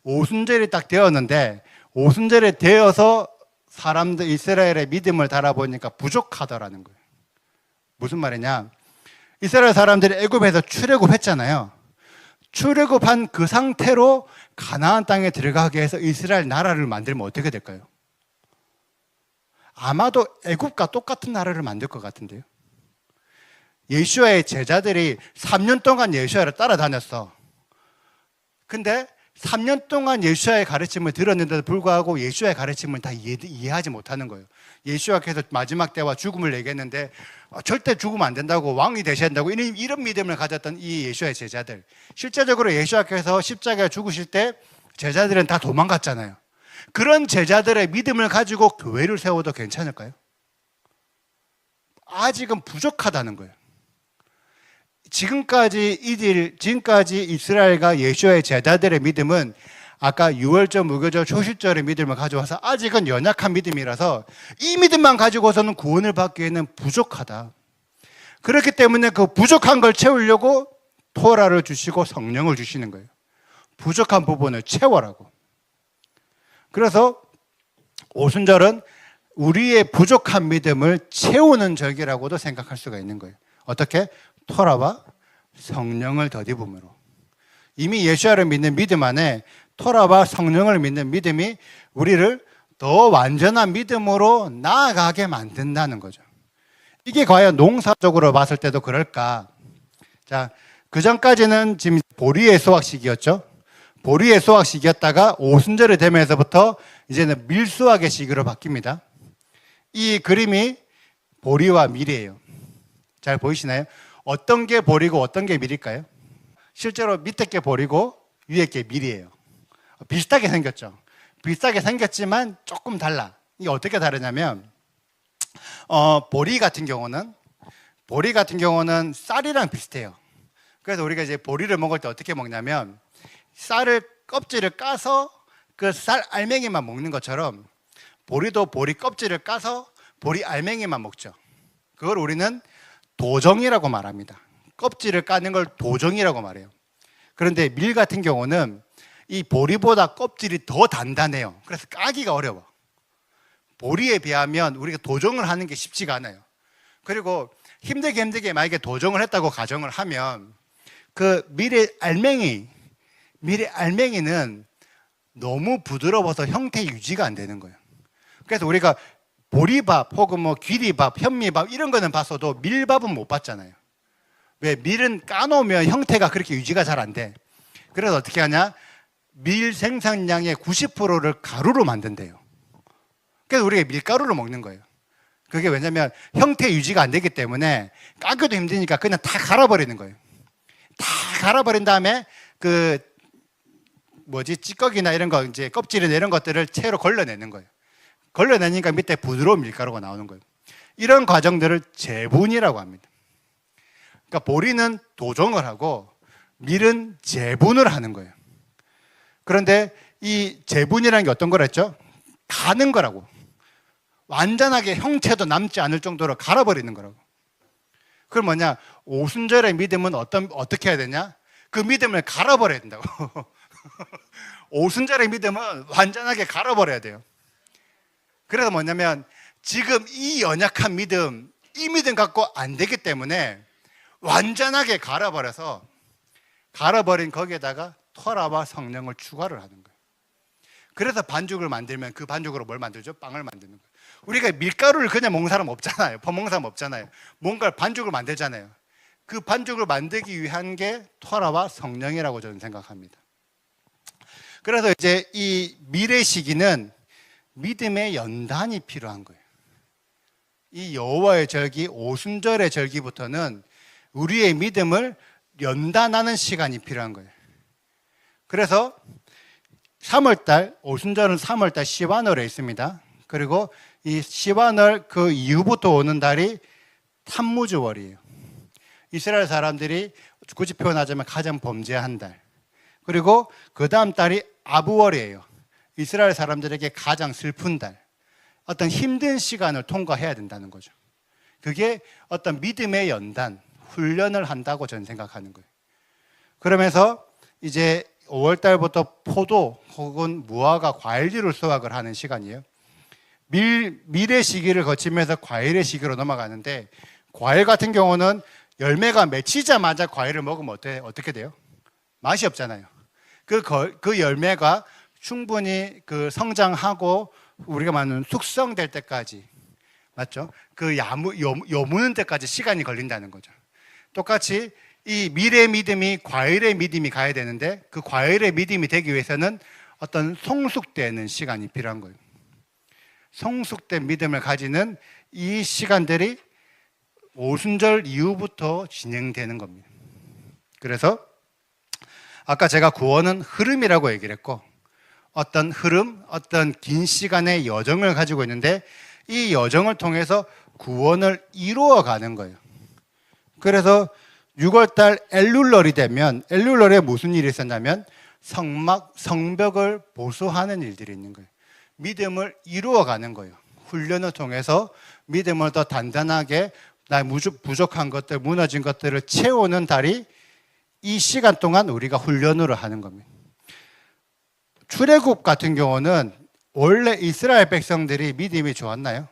오순절이 딱 되었는데 오순절이 되어서 사람들 이스라엘의 믿음을 달아보니까 부족하더라는 거예요. 무슨 말이냐? 이스라엘 사람들이 애굽에서 출애굽했잖아요. 출애굽한 그 상태로 가나안 땅에 들어가게 해서 이스라엘 나라를 만들면 어떻게 될까요? 아마도 애굽과 똑같은 나라를 만들 것 같은데요. 예수와의 제자들이 3년 동안 예수와를 따라다녔어. 근데 3년 동안 예수와의 가르침을 들었는데도 불구하고 예수와의 가르침을 다 이해하지 못하는 거예요. 예수와께서 마지막 때와 죽음을 얘기했는데 절대 죽으면 안 된다고, 왕이 되셔야 된다고 이런 믿음을 가졌던 이 예수와의 제자들, 실제적으로 예수와께서 십자가에 죽으실 때 제자들은 다 도망갔잖아요. 그런 제자들의 믿음을 가지고 교회를 세워도 괜찮을까요? 아직은 부족하다는 거예요. 지금까지 이스라엘과 예수와의 제자들의 믿음은 아까 유월절, 무교절, 초실절의 믿음을 가져와서 아직은 연약한 믿음이라서 이 믿음만 가지고서는 구원을 받기에는 부족하다. 그렇기 때문에 그 부족한 걸 채우려고 토라를 주시고 성령을 주시는 거예요. 부족한 부분을 채워라고. 그래서 오순절은 우리의 부족한 믿음을 채우는 절기라고도 생각할 수가 있는 거예요. 어떻게? 토라와 성령을 덧입음으로. 이미 예수를 믿는 믿음 안에 토라와 성령을 믿는 믿음이 우리를 더 완전한 믿음으로 나아가게 만든다는 거죠. 이게 과연 농사적으로 봤을 때도 그럴까? 자, 그 전까지는 지금 보리의 수확 시기였죠. 보리의 수확 시기였다가 오순절이 되면서부터 이제는 밀수확의 시기로 바뀝니다. 이 그림이 보리와 밀이에요. 잘 보이시나요? 어떤 게 보리고 어떤 게 밀일까요? 실제로 밑에 게 보리고 위에 게 밀이에요. 비슷하게 생겼죠. 비슷하게 생겼지만 조금 달라. 이게 어떻게 다르냐면 보리 같은 경우는 쌀이랑 비슷해요. 그래서 우리가 이제 보리를 먹을 때 어떻게 먹냐면 쌀을 껍질을 까서 그 쌀 알맹이만 먹는 것처럼 보리도 보리 껍질을 까서 보리 알맹이만 먹죠. 그걸 우리는 도정이라고 말합니다. 껍질을 까는 걸 도정이라고 말해요. 그런데 밀 같은 경우는 이 보리보다 껍질이 더 단단해요. 그래서 까기가 어려워. 보리에 비하면 우리가 도정을 하는 게 쉽지가 않아요. 그리고 힘들게 만약에 도정을 했다고 가정을 하면 그 밀의 알맹이는 너무 부드러워서 형태 유지가 안 되는 거예요. 그래서 우리가 보리밥 혹은 뭐 귀리밥, 현미밥 이런 거는 봤어도 밀밥은 못 봤잖아요. 왜? 밀은 까놓으면 형태가 그렇게 유지가 잘 안 돼. 그래서 어떻게 하냐? 밀 생산량의 90%를 가루로 만든대요. 그래서 우리가 밀가루를 먹는 거예요. 그게 왜냐면 형태 유지가 안 되기 때문에 깎기도 힘드니까 그냥 다 갈아버리는 거예요. 다 갈아버린 다음에 찌꺼기나 이런 거, 이제 껍질이나 이런 것들을 채로 걸러내는 거예요. 걸러내니까 밑에 부드러운 밀가루가 나오는 거예요. 이런 과정들을 재분이라고 합니다. 그러니까 보리는 도종을 하고 밀은 재분을 하는 거예요. 그런데 이 재분이라는 게 어떤 거랬죠? 가는 거라고. 완전하게 형체도 남지 않을 정도로 갈아버리는 거라고. 그럼 뭐냐? 오순절의 믿음은 어떻게 해야 되냐? 그 믿음을 갈아버려야 된다고. 오순절의 믿음은 완전하게 갈아버려야 돼요. 그래서 뭐냐면 지금 이 연약한 믿음, 이 믿음 갖고 안 되기 때문에 완전하게 갈아버려서 갈아버린 거기에다가 토라와 성령을 추가를 하는 거예요. 그래서 반죽을 만들면 그 반죽으로 뭘 만들죠? 빵을 만드는 거예요. 우리가 밀가루를 그냥 먹는 사람 없잖아요. 퍼먹는 사람 없잖아요. 뭔가 반죽을 만들잖아요. 그 반죽을 만들기 위한 게 토라와 성령이라고 저는 생각합니다. 그래서 이제 이 밀의 시기는 믿음의 연단이 필요한 거예요. 이 여호와의 절기, 오순절의 절기부터는 우리의 믿음을 연단하는 시간이 필요한 거예요. 그래서 3월달, 오순절은 3월달 시바널에 있습니다. 그리고 이 시바널 그 이후부터 오는 달이 탐무즈월이에요. 이스라엘 사람들이 굳이 표현하자면 가장 범죄한 달. 그리고 그 다음 달이 아부월이에요. 이스라엘 사람들에게 가장 슬픈 달. 어떤 힘든 시간을 통과해야 된다는 거죠. 그게 어떤 믿음의 연단, 훈련을 한다고 저는 생각하는 거예요. 그러면서 이제 5월 달부터 포도 혹은 무화과, 과일류를 수확을 하는 시간이에요. 밀의 시기를 거치면서 과일의 시기로 넘어가는데, 과일 같은 경우는 열매가 맺히자마자 과일을 먹으면 어떻게 돼요? 맛이 없잖아요. 그 열매가 충분히 성장하고 우리가 말하는 숙성될 때까지, 맞죠? 여무는 때까지 시간이 걸린다는 거죠. 똑같이 이 밀의 믿음이 과일의 믿음이 가야 되는데, 그 과일의 믿음이 되기 위해서는 어떤 성숙되는 시간이 필요한 거예요. 성숙된 믿음을 가지는 이 시간들이 오순절 이후부터 진행되는 겁니다. 그래서 아까 제가 구원은 흐름이라고 얘기를 했고, 어떤 흐름, 어떤 긴 시간의 여정을 가지고 있는데, 이 여정을 통해서 구원을 이루어가는 거예요. 그래서 6월달 엘룰월이 되면, 엘룰월에 무슨 일이 있었냐면 성벽을 보수하는 일들이 있는 거예요. 믿음을 이루어가는 거예요. 훈련을 통해서 믿음을 더 단단하게, 부족한 것들, 무너진 것들을 채우는 달이 이 시간 동안 우리가 훈련으로 하는 겁니다. 출애굽 같은 경우는 원래 이스라엘 백성들이 믿음이 좋았나요?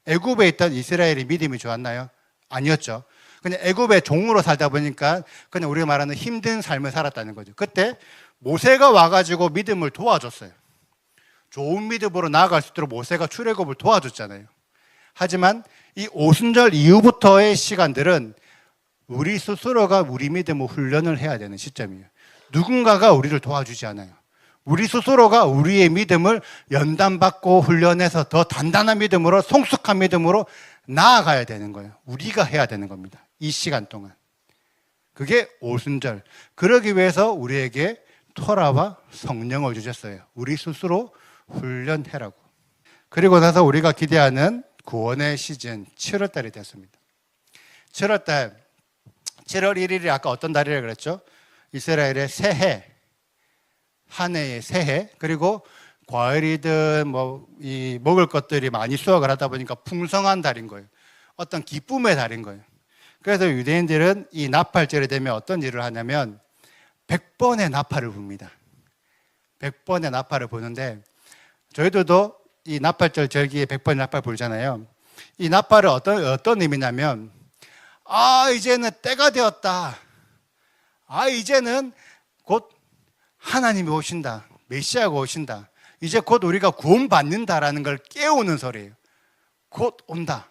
애굽에 있던 이스라엘이 믿음이 좋았나요? 아니었죠. 그냥 애굽의 종으로 살다 보니까 그냥 우리가 말하는 힘든 삶을 살았다는 거죠. 그때 모세가 와가지고 믿음을 도와줬어요. 좋은 믿음으로 나아갈 수 있도록 모세가 출애굽을 도와줬잖아요. 하지만 이 오순절 이후부터의 시간들은 우리 스스로가 우리 믿음을 훈련을 해야 되는 시점이에요. 누군가가 우리를 도와주지 않아요. 우리 스스로가 우리의 믿음을 연단받고 훈련해서 더 단단한 믿음으로, 성숙한 믿음으로 나아가야 되는 거예요. 우리가 해야 되는 겁니다. 이 시간 동안. 그게 오순절. 그러기 위해서 우리에게 토라와 성령을 주셨어요. 우리 스스로 훈련해라고. 그리고 나서 우리가 기대하는 구원의 시즌 7월달이 됐습니다. 7월달, 7월 1일이 아까 어떤 달이라고 그랬죠? 이스라엘의 새해, 한 해의 새해. 그리고 과일이든 먹을 것들이 많이 수확을 하다 보니까 풍성한 달인 거예요. 어떤 기쁨의 달인 거예요. 그래서 유대인들은 이 나팔절이 되면 어떤 일을 하냐면 100번의 나팔을 붑니다. 100번의 나팔을 부는데, 저희들도 이 나팔절 절기에 100번의 나팔 불잖아요. 이 나팔은 어떤 의미냐면, 이제는 때가 되었다. 이제는 곧 하나님이 오신다. 메시아가 오신다. 이제 곧 우리가 구원받는다라는 걸 깨우는 소리예요. 곧 온다.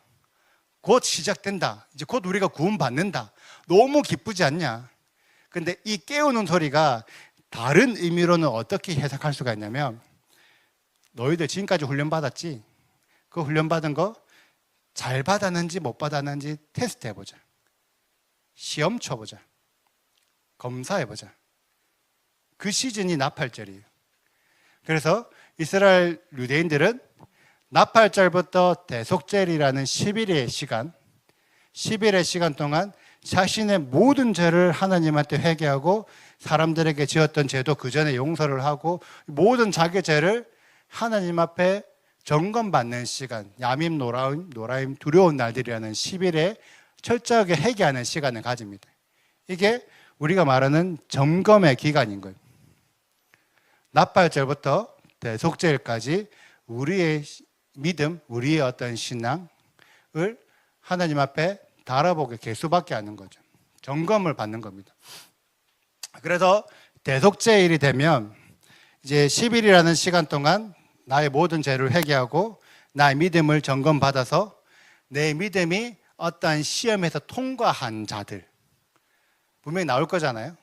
곧 시작된다. 이제 곧 우리가 구원받는다. 너무 기쁘지 않냐? 근데 이 깨우는 소리가 다른 의미로는 어떻게 해석할 수가 있냐면, 너희들 지금까지 훈련 받았지? 그 훈련 받은 거 잘 받았는지 못 받았는지 테스트 해보자. 시험 쳐보자. 검사해보자. 그 시즌이 나팔절이에요. 그래서 이스라엘 유대인들은 나팔절부터 대속절이라는 10일의 시간 동안 자신의 모든 죄를 하나님한테 회개하고 사람들에게 지었던 죄도 그 전에 용서를 하고 모든 자기 죄를 하나님 앞에 점검받는 시간, 야밈, 노라임, 두려운 날들이라는 10일에 철저하게 회개하는 시간을 가집니다. 이게 우리가 말하는 점검의 기간인 거예요. 나팔절부터 대속절까지 우리의 믿음, 우리의 어떤 신앙을 하나님 앞에 달아보게 개수받게 하는 거죠. 점검을 받는 겁니다. 그래서 대속죄일이 되면 이제 10일이라는 시간 동안 나의 모든 죄를 회개하고 나의 믿음을 점검받아서 내 믿음이 어떠한 시험에서 통과한 자들, 분명히 나올 거잖아요.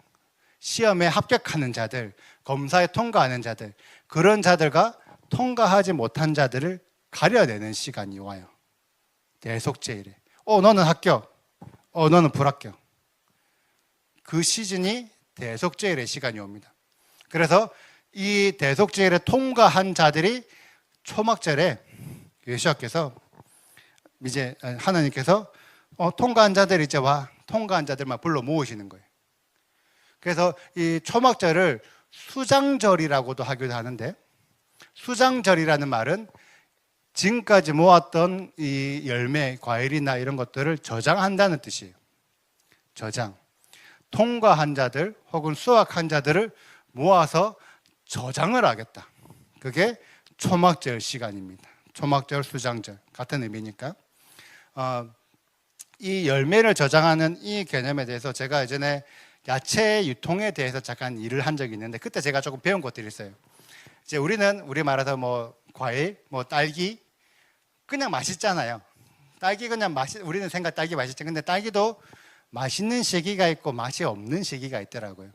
시험에 합격하는 자들, 검사에 통과하는 자들, 그런 자들과 통과하지 못한 자들을 가려내는 시간이 와요. 대속죄일에. 너는 합격, 너는 불합격. 그 시즌이 대속죄일의 시간이 옵니다. 그래서 이 대속죄일에 통과한 자들이 초막절에 예수님께서 이제 하나님께서 통과한 자들 이제 와, 통과한 자들만 불러 모으시는 거예요. 그래서 이 초막절을 수장절이라고도 하기도 하는데, 수장절이라는 말은 지금까지 모았던 이 열매, 과일이나 이런 것들을 저장한다는 뜻이에요. 저장. 통과한 자들 혹은 수확한 자들을 모아서 저장을 하겠다. 그게 초막절 시간입니다. 초막절, 수장절 같은 의미니까. 이 열매를 저장하는 이 개념에 대해서 제가 예전에 야채 유통에 대해서 잠깐 일을 한 적이 있는데, 그때 제가 조금 배운 것들이 있어요. 이제 우리는 우리 말해서 뭐 과일, 뭐 딸기 그냥 맛있잖아요. 딸기 그냥 우리는 생각 딸기 맛있지. 근데 딸기도 맛있는 시기가 있고 맛이 없는 시기가 있더라고요.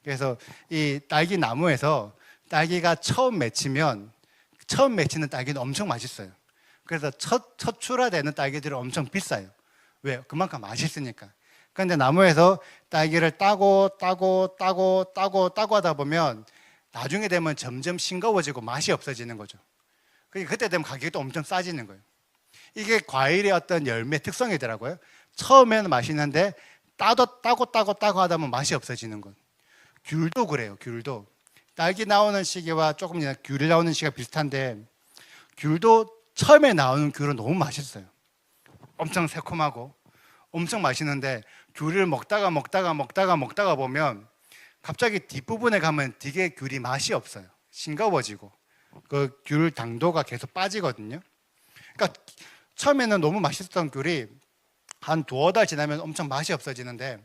그래서 이 딸기 나무에서 딸기가 처음 맺히는 딸기는 엄청 맛있어요. 그래서 첫 출하되는 딸기들은 엄청 비싸요. 왜? 그만큼 맛있으니까. 그런데 나무에서 딸기를 따고 하다 보면 나중에 되면 점점 싱거워지고 맛이 없어지는 거죠. 그때 되면 가격이 또 엄청 싸지는 거예요. 이게 과일의 어떤 열매 특성이더라고요. 처음에는 맛있는데 따고 하다 보면 맛이 없어지는 것. 귤도 그래요. 귤도 딸기 나오는 시기와 조금 귤이 나오는 시기가 비슷한데, 귤도 처음에 나오는 귤은 너무 맛있어요. 엄청 새콤하고 엄청 맛있는데, 귤을 먹다가 보면 갑자기 뒷부분에 가면 되게 귤이 맛이 없어요. 싱거워지고 그 귤 당도가 계속 빠지거든요. 그러니까 처음에는 너무 맛있었던 귤이 한 두어 달 지나면 엄청 맛이 없어지는데,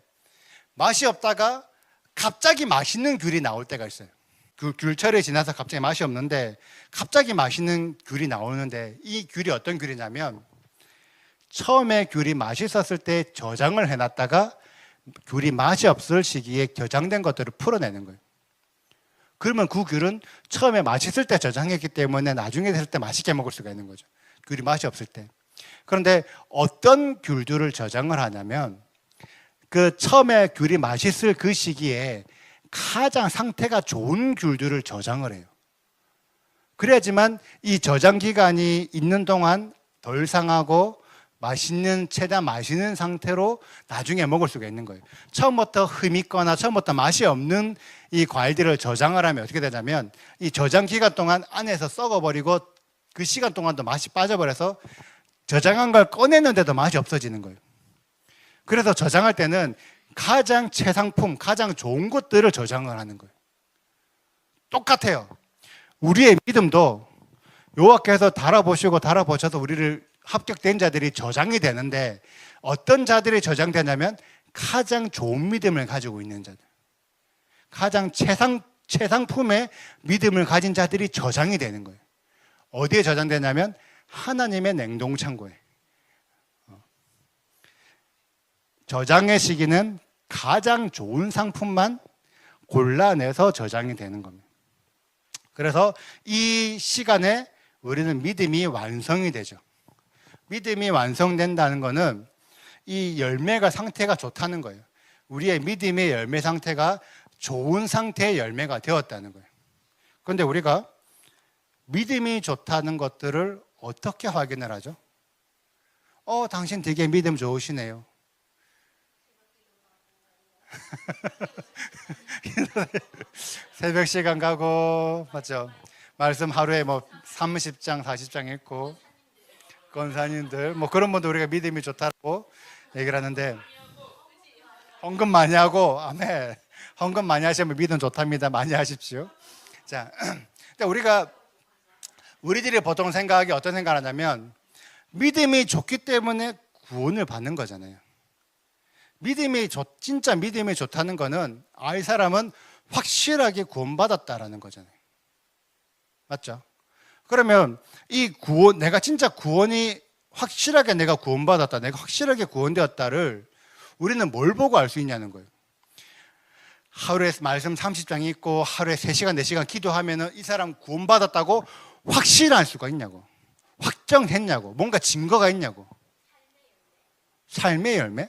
맛이 없다가 갑자기 맛있는 귤이 나올 때가 있어요. 그 귤철이 지나서 갑자기 맛이 없는데 갑자기 맛있는 귤이 나오는데, 이 귤이 어떤 귤이냐면 처음에 귤이 맛있었을 때 저장을 해놨다가 귤이 맛이 없을 시기에 저장된 것들을 풀어내는 거예요. 그러면 그 귤은 처음에 맛있을 때 저장했기 때문에 나중에 됐을 때 맛있게 먹을 수가 있는 거죠. 귤이 맛이 없을 때. 그런데 어떤 귤들을 저장을 하냐면, 그 처음에 귤이 맛있을 그 시기에 가장 상태가 좋은 귤들을 저장을 해요. 그래야지만 이 저장 기간이 있는 동안 덜 상하고 최대한 맛있는 상태로 나중에 먹을 수가 있는 거예요. 처음부터 흠 있거나 처음부터 맛이 없는 이 과일들을 저장을 하면 어떻게 되냐면, 이 저장 기간 동안 안에서 썩어버리고 그 시간 동안도 맛이 빠져버려서 저장한 걸 꺼내는데도 맛이 없어지는 거예요. 그래서 저장할 때는 가장 최상품, 가장 좋은 것들을 저장을 하는 거예요. 똑같아요. 우리의 믿음도 여호와께서 달아보셔서 우리를 합격된 자들이 저장이 되는데, 어떤 자들이 저장되냐면 가장 좋은 믿음을 가지고 있는 자들, 가장 최상품의 믿음을 가진 자들이 저장이 되는 거예요. 어디에 저장되냐면 하나님의 냉동창고에. 저장의 시기는 가장 좋은 상품만 골라내서 저장이 되는 겁니다. 그래서 이 시간에 우리는 믿음이 완성이 되죠. 믿음이 완성된다는 것은 이 열매가 상태가 좋다는 거예요. 우리의 믿음의 열매 상태가 좋은 상태의 열매가 되었다는 거예요. 그런데 우리가 믿음이 좋다는 것들을 어떻게 확인을 하죠? 당신 되게 믿음 좋으시네요. 새벽 시간 가고, 맞죠? 말씀 하루에 뭐 30장, 40장 읽고, 권사님들, 뭐 그런 분들 우리가 믿음이 좋다고 얘기를 하는데, 헌금 많이 하고, 아멘. 헌금 많이 하시면 믿음 좋답니다. 많이 하십시오. 자, 우리들이 보통 생각이 어떤 생각을 하냐면, 믿음이 좋기 때문에 구원을 받는 거잖아요. 진짜 믿음이 좋다는 거는 이 사람은 확실하게 구원받았다라는 거잖아요. 맞죠? 그러면 내가 진짜 구원이 확실하게 내가 구원받았다, 내가 확실하게 구원되었다를 우리는 뭘 보고 알 수 있냐는 거예요. 하루에 말씀 30장 읽고 하루에 3시간, 4시간 기도하면은 이 사람 구원받았다고 확신할 수가 있냐고. 확정했냐고. 뭔가 증거가 있냐고. 삶의 열매?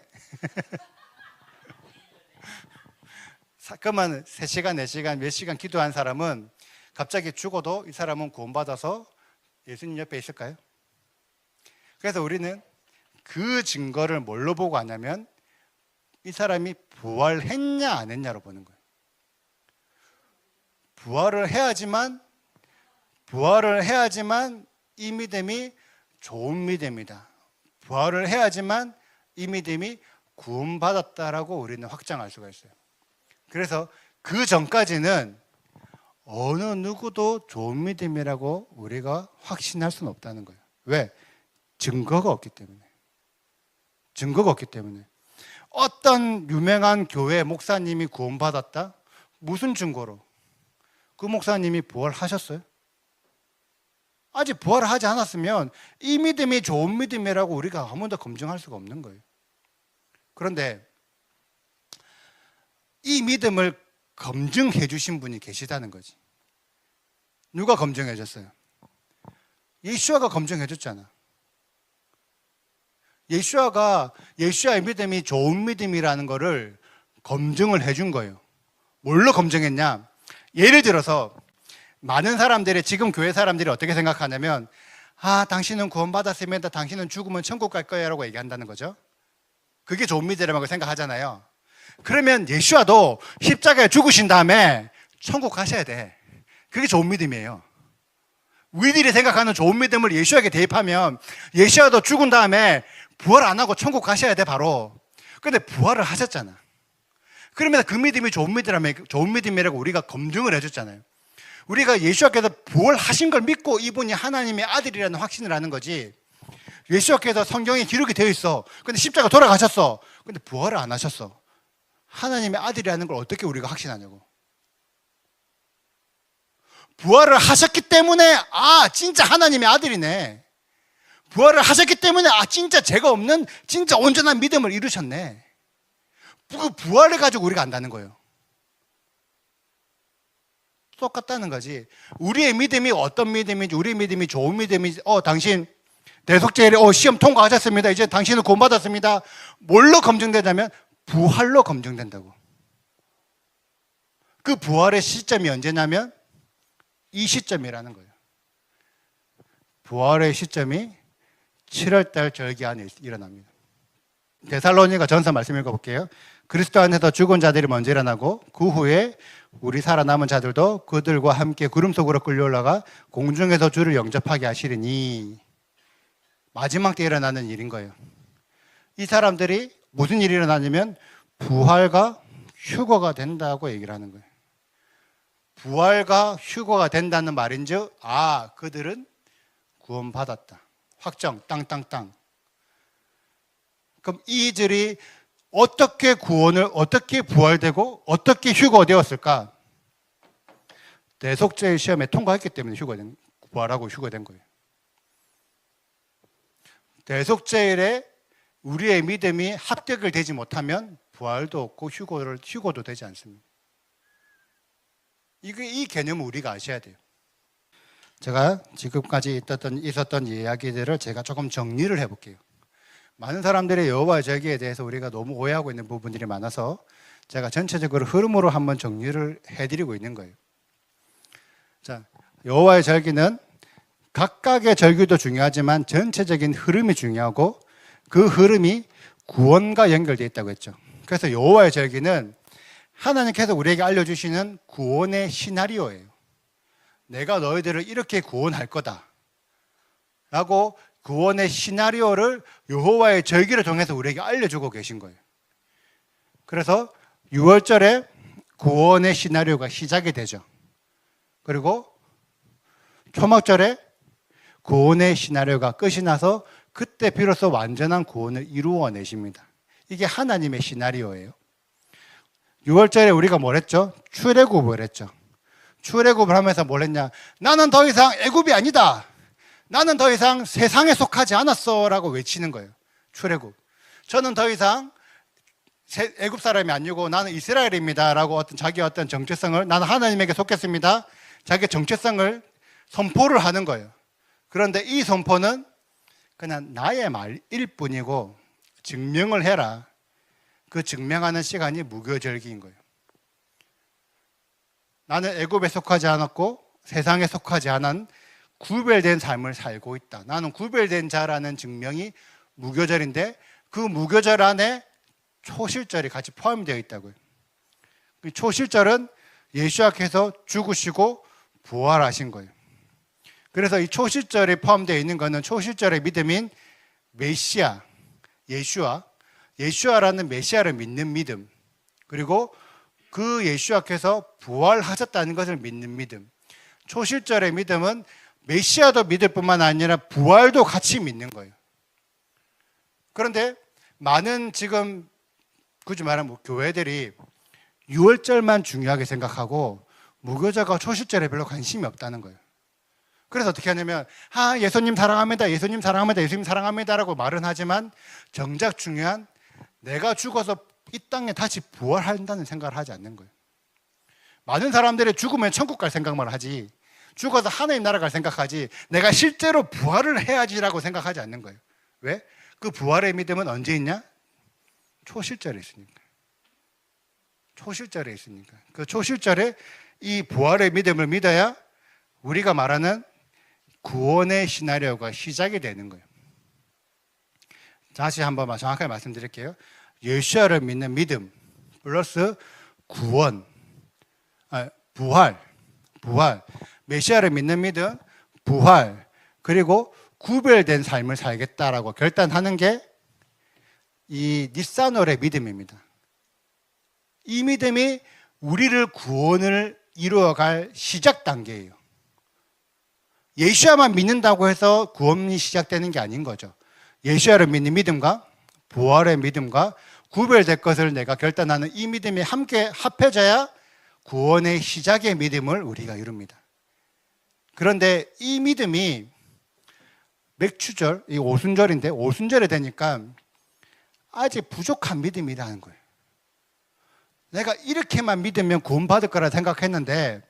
그러면 3시간, 4시간, 몇 시간 기도한 사람은 갑자기 죽어도 이 사람은 구원받아서 예수님 옆에 있을까요? 그래서 우리는 그 증거를 뭘로 보고 하냐면 이 사람이 부활했냐 안 했냐로 보는 거예요. 부활을 해야지만 이 믿음이 좋은 믿음이다. 부활을 해야지만 이 믿음이 구원받았다라고 우리는 확정할 수가 있어요. 그래서 그 전까지는 어느 누구도 좋은 믿음이라고 우리가 확신할 수는 없다는 거예요. 왜? 증거가 없기 때문에. 어떤 유명한 교회 목사님이 구원받았다? 무슨 증거로? 그 목사님이 부활하셨어요? 아직 부활을 하지 않았으면 이 믿음이 좋은 믿음이라고 우리가 아무도 검증할 수가 없는 거예요. 그런데 이 믿음을 검증해 주신 분이 계시다는 거지. 누가 검증해 줬어요? 예수아가 검증해 줬잖아. 예수아의 믿음이 좋은 믿음이라는 거를 검증을 해준 거예요. 뭘로 검증했냐? 예를 들어서 많은 사람들이, 지금 교회 사람들이 어떻게 생각하냐면 당신은 구원받았습니다. 당신은 죽으면 천국 갈 거예요 라고 얘기한다는 거죠. 그게 좋은 믿음이라고 생각하잖아요. 그러면 예수아도 십자가에 죽으신 다음에 천국 가셔야 돼. 그게 좋은 믿음이에요. 우리들이 생각하는 좋은 믿음을 예수아에게 대입하면 예수아도 죽은 다음에 부활 안 하고 천국 가셔야 돼 바로. 근데 부활을 하셨잖아. 그러면 그 믿음이 좋은 믿음이라고 우리가 검증을 해줬잖아요. 우리가 예수님께서 부활하신 걸 믿고 이분이 하나님의 아들이라는 확신을 하는 거지. 예수님께서 성경에 기록이 되어 있어. 근데 십자가 돌아가셨어. 근데 부활을 안 하셨어. 하나님의 아들이라는 걸 어떻게 우리가 확신하냐고. 부활을 하셨기 때문에 진짜 하나님의 아들이네. 부활을 하셨기 때문에 진짜 죄가 없는 진짜 온전한 믿음을 이루셨네. 그 부활을 가지고 우리가 안다는 거예요. 똑같다는 거지. 우리의 믿음이 어떤 믿음인지, 우리의 믿음이 좋은 믿음인지, 당신 대속죄일에 시험 통과하셨습니다. 이제 당신은 구원받았습니다. 뭘로 검증되냐면 부활로 검증된다고. 그 부활의 시점이 언제냐면 이 시점이라는 거예요. 부활의 시점이 7월달 절기 안에 일어납니다. 데살로니가 전서 말씀 읽어볼게요. 그리스도 안에서 죽은 자들이 먼저 일어나고 그 후에 우리 살아남은 자들도 그들과 함께 구름 속으로 끌려 올라가 공중에서 주를 영접하게 하시리니. 마지막 때 일어나는 일인 거예요. 이 사람들이 무슨 일이 일어나냐면 부활과 휴거가 된다고 얘기를 하는 거예요. 부활과 휴거가 된다는 말인즉 그들은 구원받았다. 확정, 땅땅땅. 그럼 이들이 어떻게 부활되고 어떻게 휴거되었을까? 대속죄의 시험에 통과했기 때문에 부활하고 휴거된 거예요. 대속죄일에 우리의 믿음이 합격을 되지 못하면 부활도 없고 휴거도 되지 않습니다. 이 개념을 우리가 아셔야 돼요. 제가 지금까지 있었던 이야기들을 제가 조금 정리를 해볼게요. 많은 사람들이 여호와의 절기에 대해서 우리가 너무 오해하고 있는 부분들이 많아서 제가 전체적으로 흐름으로 한번 정리를 해드리고 있는 거예요. 자, 여호와의 절기는 각각의 절기도 중요하지만 전체적인 흐름이 중요하고 그 흐름이 구원과 연결되어 있다고 했죠. 그래서 여호와의 절기는 하나님께서 우리에게 알려주시는 구원의 시나리오예요. 내가 너희들을 이렇게 구원할 거다 라고 구원의 시나리오를 여호와의 절기를 통해서 우리에게 알려주고 계신 거예요. 그래서 6월절에 구원의 시나리오가 시작이 되죠. 그리고 초막절에 구원의 시나리오가 끝이 나서 그때 비로소 완전한 구원을 이루어내십니다. 이게 하나님의 시나리오예요. 6월절에 우리가 뭘 했죠? 출애굽을 했죠. 출애굽을 하면서 뭘 했냐? 나는 더 이상 애굽이 아니다. 나는 더 이상 세상에 속하지 않았어 라고 외치는 거예요. 출애굽. 저는 더 이상 애굽 사람이 아니고 나는 이스라엘입니다 라고 자기 어떤 정체성을, 나는 하나님에게 속했습니다, 자기 정체성을 선포를 하는 거예요. 그런데 이 선포는 그냥 나의 말일 뿐이고 증명을 해라. 그 증명하는 시간이 무교절기인 거예요. 나는 애굽에 속하지 않았고 세상에 속하지 않은 구별된 삶을 살고 있다. 나는 구별된 자라는 증명이 무교절인데 그 무교절 안에 초실절이 같이 포함되어 있다고요. 그 초실절은 예수님께서 죽으시고 부활하신 거예요. 그래서 이 초실절에 포함되어 있는 것은 초실절의 믿음인 메시아, 예수아라는 메시아를 믿는 믿음, 그리고 그 예수님께서 부활하셨다는 것을 믿는 믿음. 초실절의 믿음은 메시아도 믿을 뿐만 아니라 부활도 같이 믿는 거예요. 그런데 많은 지금 굳이 말하면 교회들이 6월절만 중요하게 생각하고 무교절과 초실절에 별로 관심이 없다는 거예요. 그래서 어떻게 하냐면 예수님 사랑합니다, 예수님 사랑합니다, 예수님 사랑합니다라고 말은 하지만 정작 중요한 내가 죽어서 이 땅에 다시 부활한다는 생각을 하지 않는 거예요. 많은 사람들이 죽으면 천국 갈 생각만 하지, 죽어서 하나님 나라 갈 생각하지, 내가 실제로 부활을 해야지라고 생각하지 않는 거예요. 왜? 그 부활의 믿음은 언제 있냐? 초실절에 있으니까. 초실절에 있으니까. 그 초실절에 이 부활의 믿음을 믿어야 우리가 말하는 구원의 시나리오가 시작이 되는 거예요. 다시 한번 정확하게 말씀드릴게요. 예수를 믿는 믿음 플러스 구원, 부활, 메시아를 믿는 믿음, 부활, 그리고 구별된 삶을 살겠다라고 결단하는 게 이 닛사놀의 믿음입니다. 이 믿음이 우리를 구원을 이루어갈 시작 단계예요. 예수야만 믿는다고 해서 구원이 시작되는 게 아닌 거죠. 예수야를 믿는 믿음과 부활의 믿음과 구별될 것을 내가 결단하는 이 믿음이 함께 합해져야 구원의 시작의 믿음을 우리가 이룹니다. 그런데 이 믿음이 맥추절, 이 오순절인데 오순절에 되니까 아직 부족한 믿음이라는 거예요. 내가 이렇게만 믿으면 구원받을 거라 생각했는데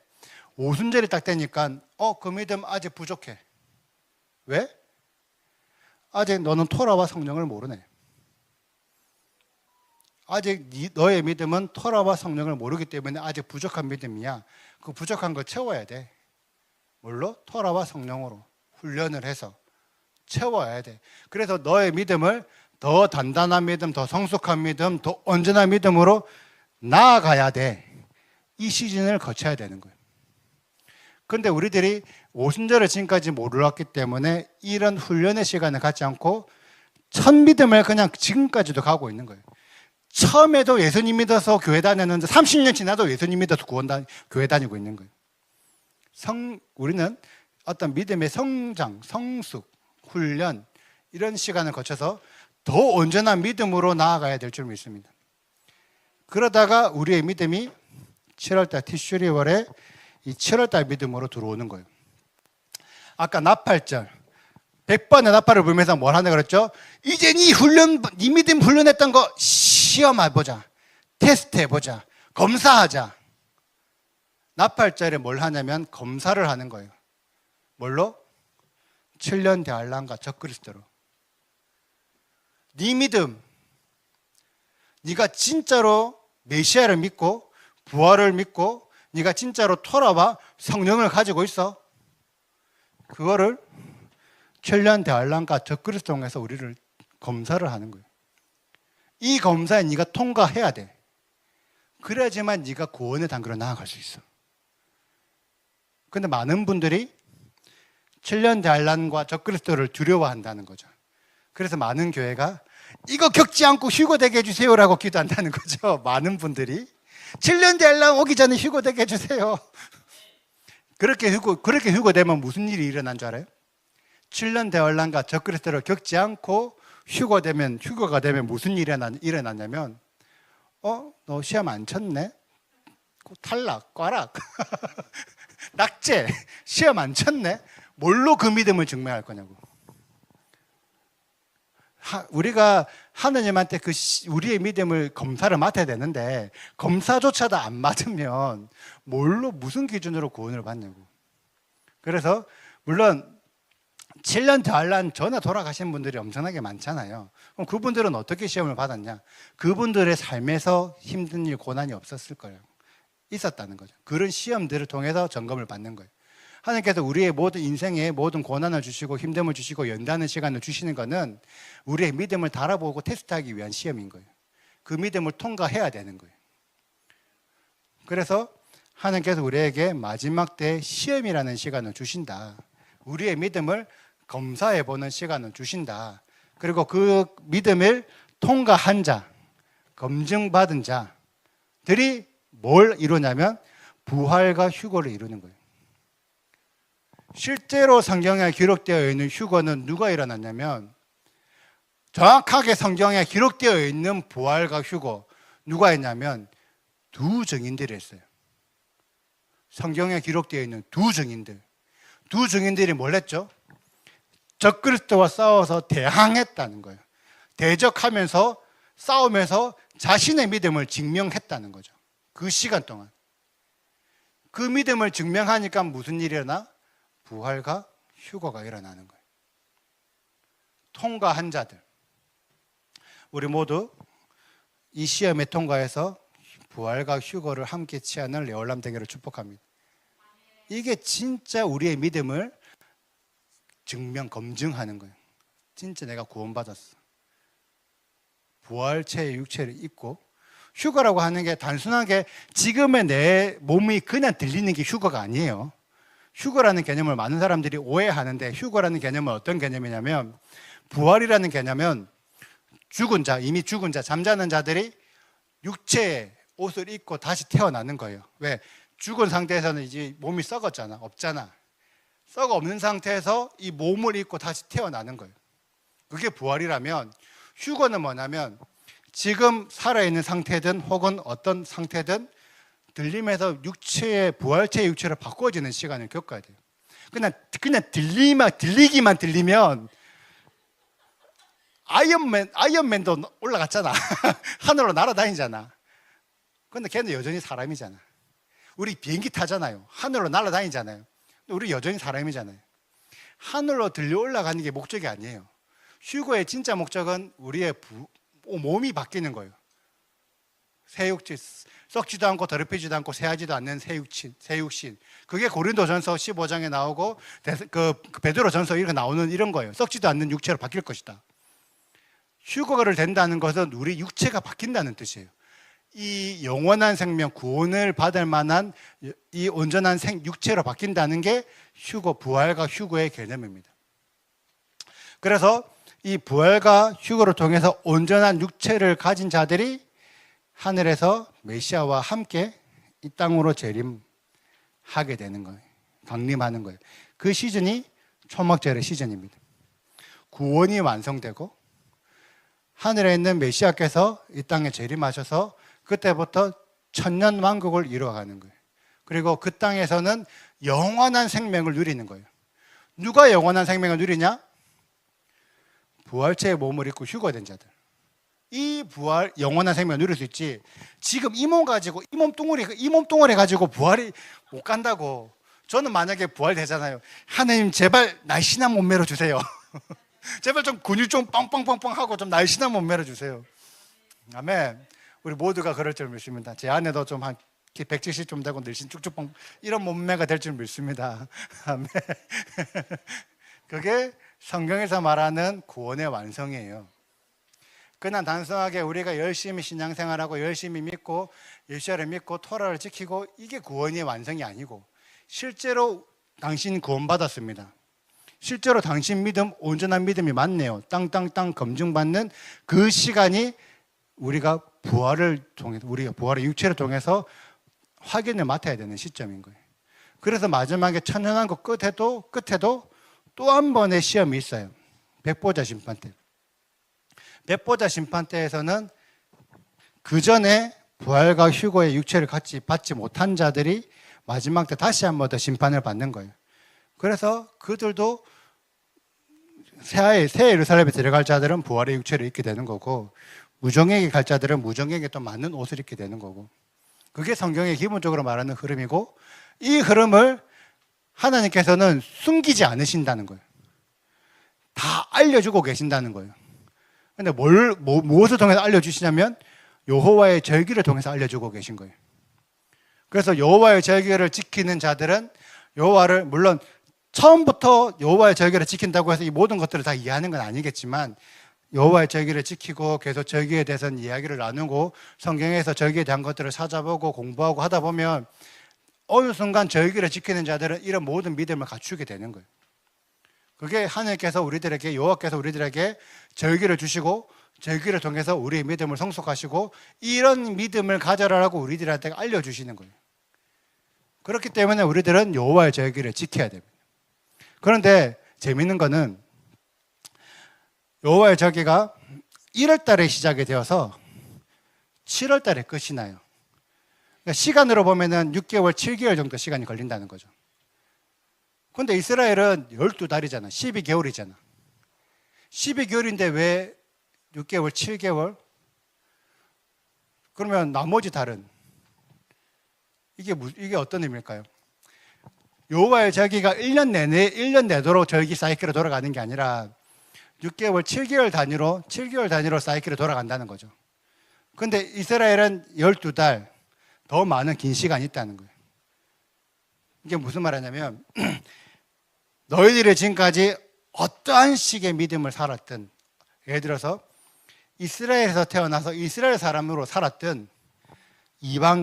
오순절이 딱 되니까 그 믿음 아직 부족해. 왜? 아직 너는 토라와 성령을 모르네. 아직 너의 믿음은 토라와 성령을 모르기 때문에 아직 부족한 믿음이야. 그 부족한 걸 채워야 돼. 뭘로? 토라와 성령으로 훈련을 해서 채워야 돼. 그래서 너의 믿음을 더 단단한 믿음, 더 성숙한 믿음, 더 온전한 믿음으로 나아가야 돼. 이 시즌을 거쳐야 되는 거예요. 그런데 우리들이 오순절을 지금까지 몰랐기 때문에 이런 훈련의 시간을 갖지 않고 첫 믿음을 그냥 지금까지도 가고 있는 거예요. 처음에도 예수님 믿어서 교회 다녔는데 30년 지나도 예수님 믿어서 교회 다니고 있는 거예요. 우리는 어떤 믿음의 성장, 성숙, 훈련 이런 시간을 거쳐서 더 온전한 믿음으로 나아가야 될 줄 믿습니다. 그러다가 우리의 믿음이 7월달 티슈리월에 이 7월달 믿음으로 들어오는 거예요. 아까 나팔절 100번의 나팔을 불면서 뭘 하냐 그랬죠? 이제 네 믿음 훈련했던 거 시험해보자, 테스트해보자, 검사하자. 나팔절에 뭘 하냐면 검사를 하는 거예요. 뭘로? 7년 대환란과 적그리스도로. 네 믿음, 네가 진짜로 메시아를 믿고 부활을 믿고 네가 진짜로 토라와 성령을 가지고 있어. 그거를 7년 대환란과 적그리스도 통해서 우리를 검사를 하는 거예요. 이 검사에 네가 통과해야 돼. 그래야지만 네가 구원의 단계로 나아갈 수 있어. 근데 많은 분들이 7년 대환란과 적그리스도를 두려워한다는 거죠. 그래서 많은 교회가 이거 겪지 않고 휴거되게 해주세요라고 기도한다는 거죠. 많은 분들이 7년 대환란 오기 전에 휴거되게 해주세요. 그렇게 휴거되면 무슨 일이 일어난 줄 알아요? 7년 대환란과 적그리스도를 겪지 않고 휴거가 되면 무슨 일이 일어났냐면 너 시험 안 쳤네? 탈락, 꽈락, 낙제, 시험 안 쳤네? 뭘로 그 믿음을 증명할 거냐고. 우리가 하느님한테 우리의 믿음을 검사를 맡아야 되는데 검사조차도 안 맞으면 뭘로 무슨 기준으로 구원을 받냐고. 그래서 물론 7년 대환란 전에 돌아가신 분들이 엄청나게 많잖아요. 그럼 그분들은 어떻게 시험을 받았냐? 그분들의 삶에서 힘든 일, 고난이 없었을 거예요. 있었다는 거죠. 그런 시험들을 통해서 점검을 받는 거예요. 하나님께서 우리의 모든 인생에 모든 고난을 주시고 힘듦을 주시고 연단의 시간을 주시는 것은 우리의 믿음을 달아보고 테스트하기 위한 시험인 거예요. 그 믿음을 통과해야 되는 거예요. 그래서 하나님께서 우리에게 마지막 때 시험이라는 시간을 주신다. 우리의 믿음을 검사해보는 시간을 주신다. 그리고 그 믿음을 통과한 자, 검증받은 자들이 뭘 이루냐면 부활과 휴거를 이루는 거예요. 실제로 성경에 기록되어 있는 휴거는 누가 일어났냐면 정확하게 성경에 기록되어 있는 부활과 휴거 누가 했냐면 두 증인들이 했어요. 성경에 기록되어 있는 두 증인들이 뭘 했죠? 적그리스도와 싸워서 대항했다는 거예요. 대적하면서 싸우면서 자신의 믿음을 증명했다는 거죠. 그 시간 동안. 그 믿음을 증명하니까 무슨 일이 일어나? 부활과 휴거가 일어나는 거예요. 통과한 자들. 우리 모두 이 시험에 통과해서 부활과 휴거를 함께 취하는 레올람 되기를 축복합니다. 이게 진짜 우리의 믿음을 검증하는 거예요. 진짜 내가 구원받았어. 부활체의 육체를 입고 휴거라고 하는 게 단순하게 지금의 내 몸이 그냥 들리는 게 휴거가 아니에요. 휴거라는 개념을 많은 사람들이 오해하는데 휴거라는 개념은 어떤 개념이냐면 부활이라는 개념은 이미 죽은 자, 잠자는 자들이 육체의 옷을 입고 다시 태어나는 거예요. 왜? 죽은 상태에서는 이제 몸이 썩었잖아. 없잖아. 썩어 없는 상태에서 이 몸을 입고 다시 태어나는 거예요. 그게 부활이라면 휴거는 뭐냐면 지금 살아있는 상태든 혹은 어떤 상태든 들림에서 부활체의 육체로 바꿔지는 시간을 겪어야 돼요. 그냥 들리기만 들리면 아이언맨도 올라갔잖아. 하늘로 날아다니잖아. 근데 걔는 여전히 사람이잖아. 우리 비행기 타잖아요. 하늘로 날아다니잖아요. 우리 여전히 사람이잖아요. 하늘로 들려 올라가는 게 목적이 아니에요. 휴거의 진짜 목적은 우리의 몸이 바뀌는 거예요. 새 육체, 썩지도 않고 더럽히지도 않고 새하지도 않는 새 육신. 그게 고린도전서 15장에 나오고 그 베드로전서 이렇게 나오는 이런 거예요. 썩지도 않는 육체로 바뀔 것이다. 휴거를 된다는 것은 우리 육체가 바뀐다는 뜻이에요. 이 영원한 생명, 구원을 받을 만한 이 온전한 육체로 바뀐다는 게 부활과 휴거의 개념입니다. 그래서 이 부활과 휴거를 통해서 온전한 육체를 가진 자들이 하늘에서 메시아와 함께 이 땅으로 재림하게 되는 거예요. 강림하는 거예요. 그 시즌이 초막절의 시즌입니다. 구원이 완성되고 하늘에 있는 메시아께서 이 땅에 재림하셔서 그때부터 천년 왕국을 이루어가는 거예요. 그리고 그 땅에서는 영원한 생명을 누리는 거예요. 누가 영원한 생명을 누리냐? 부활체의 몸을 입고 휴거된 자들. 이 부활 영원한 생명을 누릴 수 있지. 지금 이 몸 가지고 이 몸뚱어리 가지고 부활이 못 간다고. 저는 만약에 부활되잖아요. 하나님 제발 날씬한 몸매로 주세요. 제발 좀 근육 좀 빵빵빵빵 하고 좀 날씬한 몸매로 주세요. 아멘. 우리 모두가 그럴 줄 믿습니다. 제 아내도 좀 한 170 좀 되고 늘씬 쭉쭉 빵 이런 몸매가 될 줄 믿습니다. 아멘. 그게 성경에서 말하는 구원의 완성이에요. 그냥 단순하게 우리가 열심히 신앙생활하고 열심히 믿고 예수를 믿고 토라를 지키고 이게 구원의 완성이 아니고, 실제로 당신 구원받았습니다. 실제로 당신 믿음 온전한 믿음이 맞네요. 땅땅땅 검증받는 그 시간이 우리가 부활을 통해서, 우리가 부활의 육체를 통해서 확인을 맡아야 되는 시점인 거예요. 그래서 마지막에 천연왕국 끝에도 또 한 번의 시험이 있어요. 백보자 심판 때. 백보자 심판 때에서는 그 전에 부활과 휴거의 육체를 같이 받지 못한 자들이 마지막 때 다시 한 번 더 심판을 받는 거예요. 그래서 그들도 새 예루살렘에 들어갈 자들은 부활의 육체를 입게 되는 거고, 무정에게 갈 자들은 무정에게 또 맞는 옷을 입게 되는 거고, 그게 성경의 기본적으로 말하는 흐름이고, 이 흐름을 하나님께서는 숨기지 않으신다는 거예요. 다 알려주고 계신다는 거예요. 근데 무엇을 통해서 알려주시냐면 여호와의 절기를 통해서 알려주고 계신 거예요. 그래서 여호와의 절기를 지키는 자들은 여호와를, 물론 처음부터 여호와의 절기를 지킨다고 해서 이 모든 것들을 다 이해하는 건 아니겠지만, 여호와의 절기를 지키고 계속 절기에 대해서는 이야기를 나누고 성경에서 절기에 대한 것들을 찾아보고 공부하고 하다 보면 어느 순간 절기를 지키는 자들은 이런 모든 믿음을 갖추게 되는 거예요. 그게 하나님께서 우리들에게, 여호와께서 우리들에게 절기를 주시고 절기를 통해서 우리의 믿음을 성숙하시고 이런 믿음을 가져라라고 우리들한테 알려주시는 거예요. 그렇기 때문에 우리들은 여호와의 절기를 지켜야 됩니다. 그런데 재미있는 거는 여호와의 절기가 1월 달에 시작이 되어서 7월 달에 끝이 나요. 그러니까 시간으로 보면은 6개월, 7개월 정도 시간이 걸린다는 거죠. 근데 이스라엘은 12달이잖아. 12개월이잖아. 12개월인데 왜 6개월, 7개월? 그러면 나머지 달은 이게 어떤 의미일까요? 여호와의 절기가 1년 내도록 절기 사이클로 돌아가는 게 아니라 6개월, 7개월 단위로 사이클이 돌아간다는 거죠. 근데 이스라엘은 12달, 더 많은 긴 시간이 있다는 거예요. 이게 무슨 말이냐면 너희들이 지금까지 어떠한 식의 믿음을 살았든, 예를 들어서 이스라엘에서 태어나서 이스라엘 사람으로 살았든,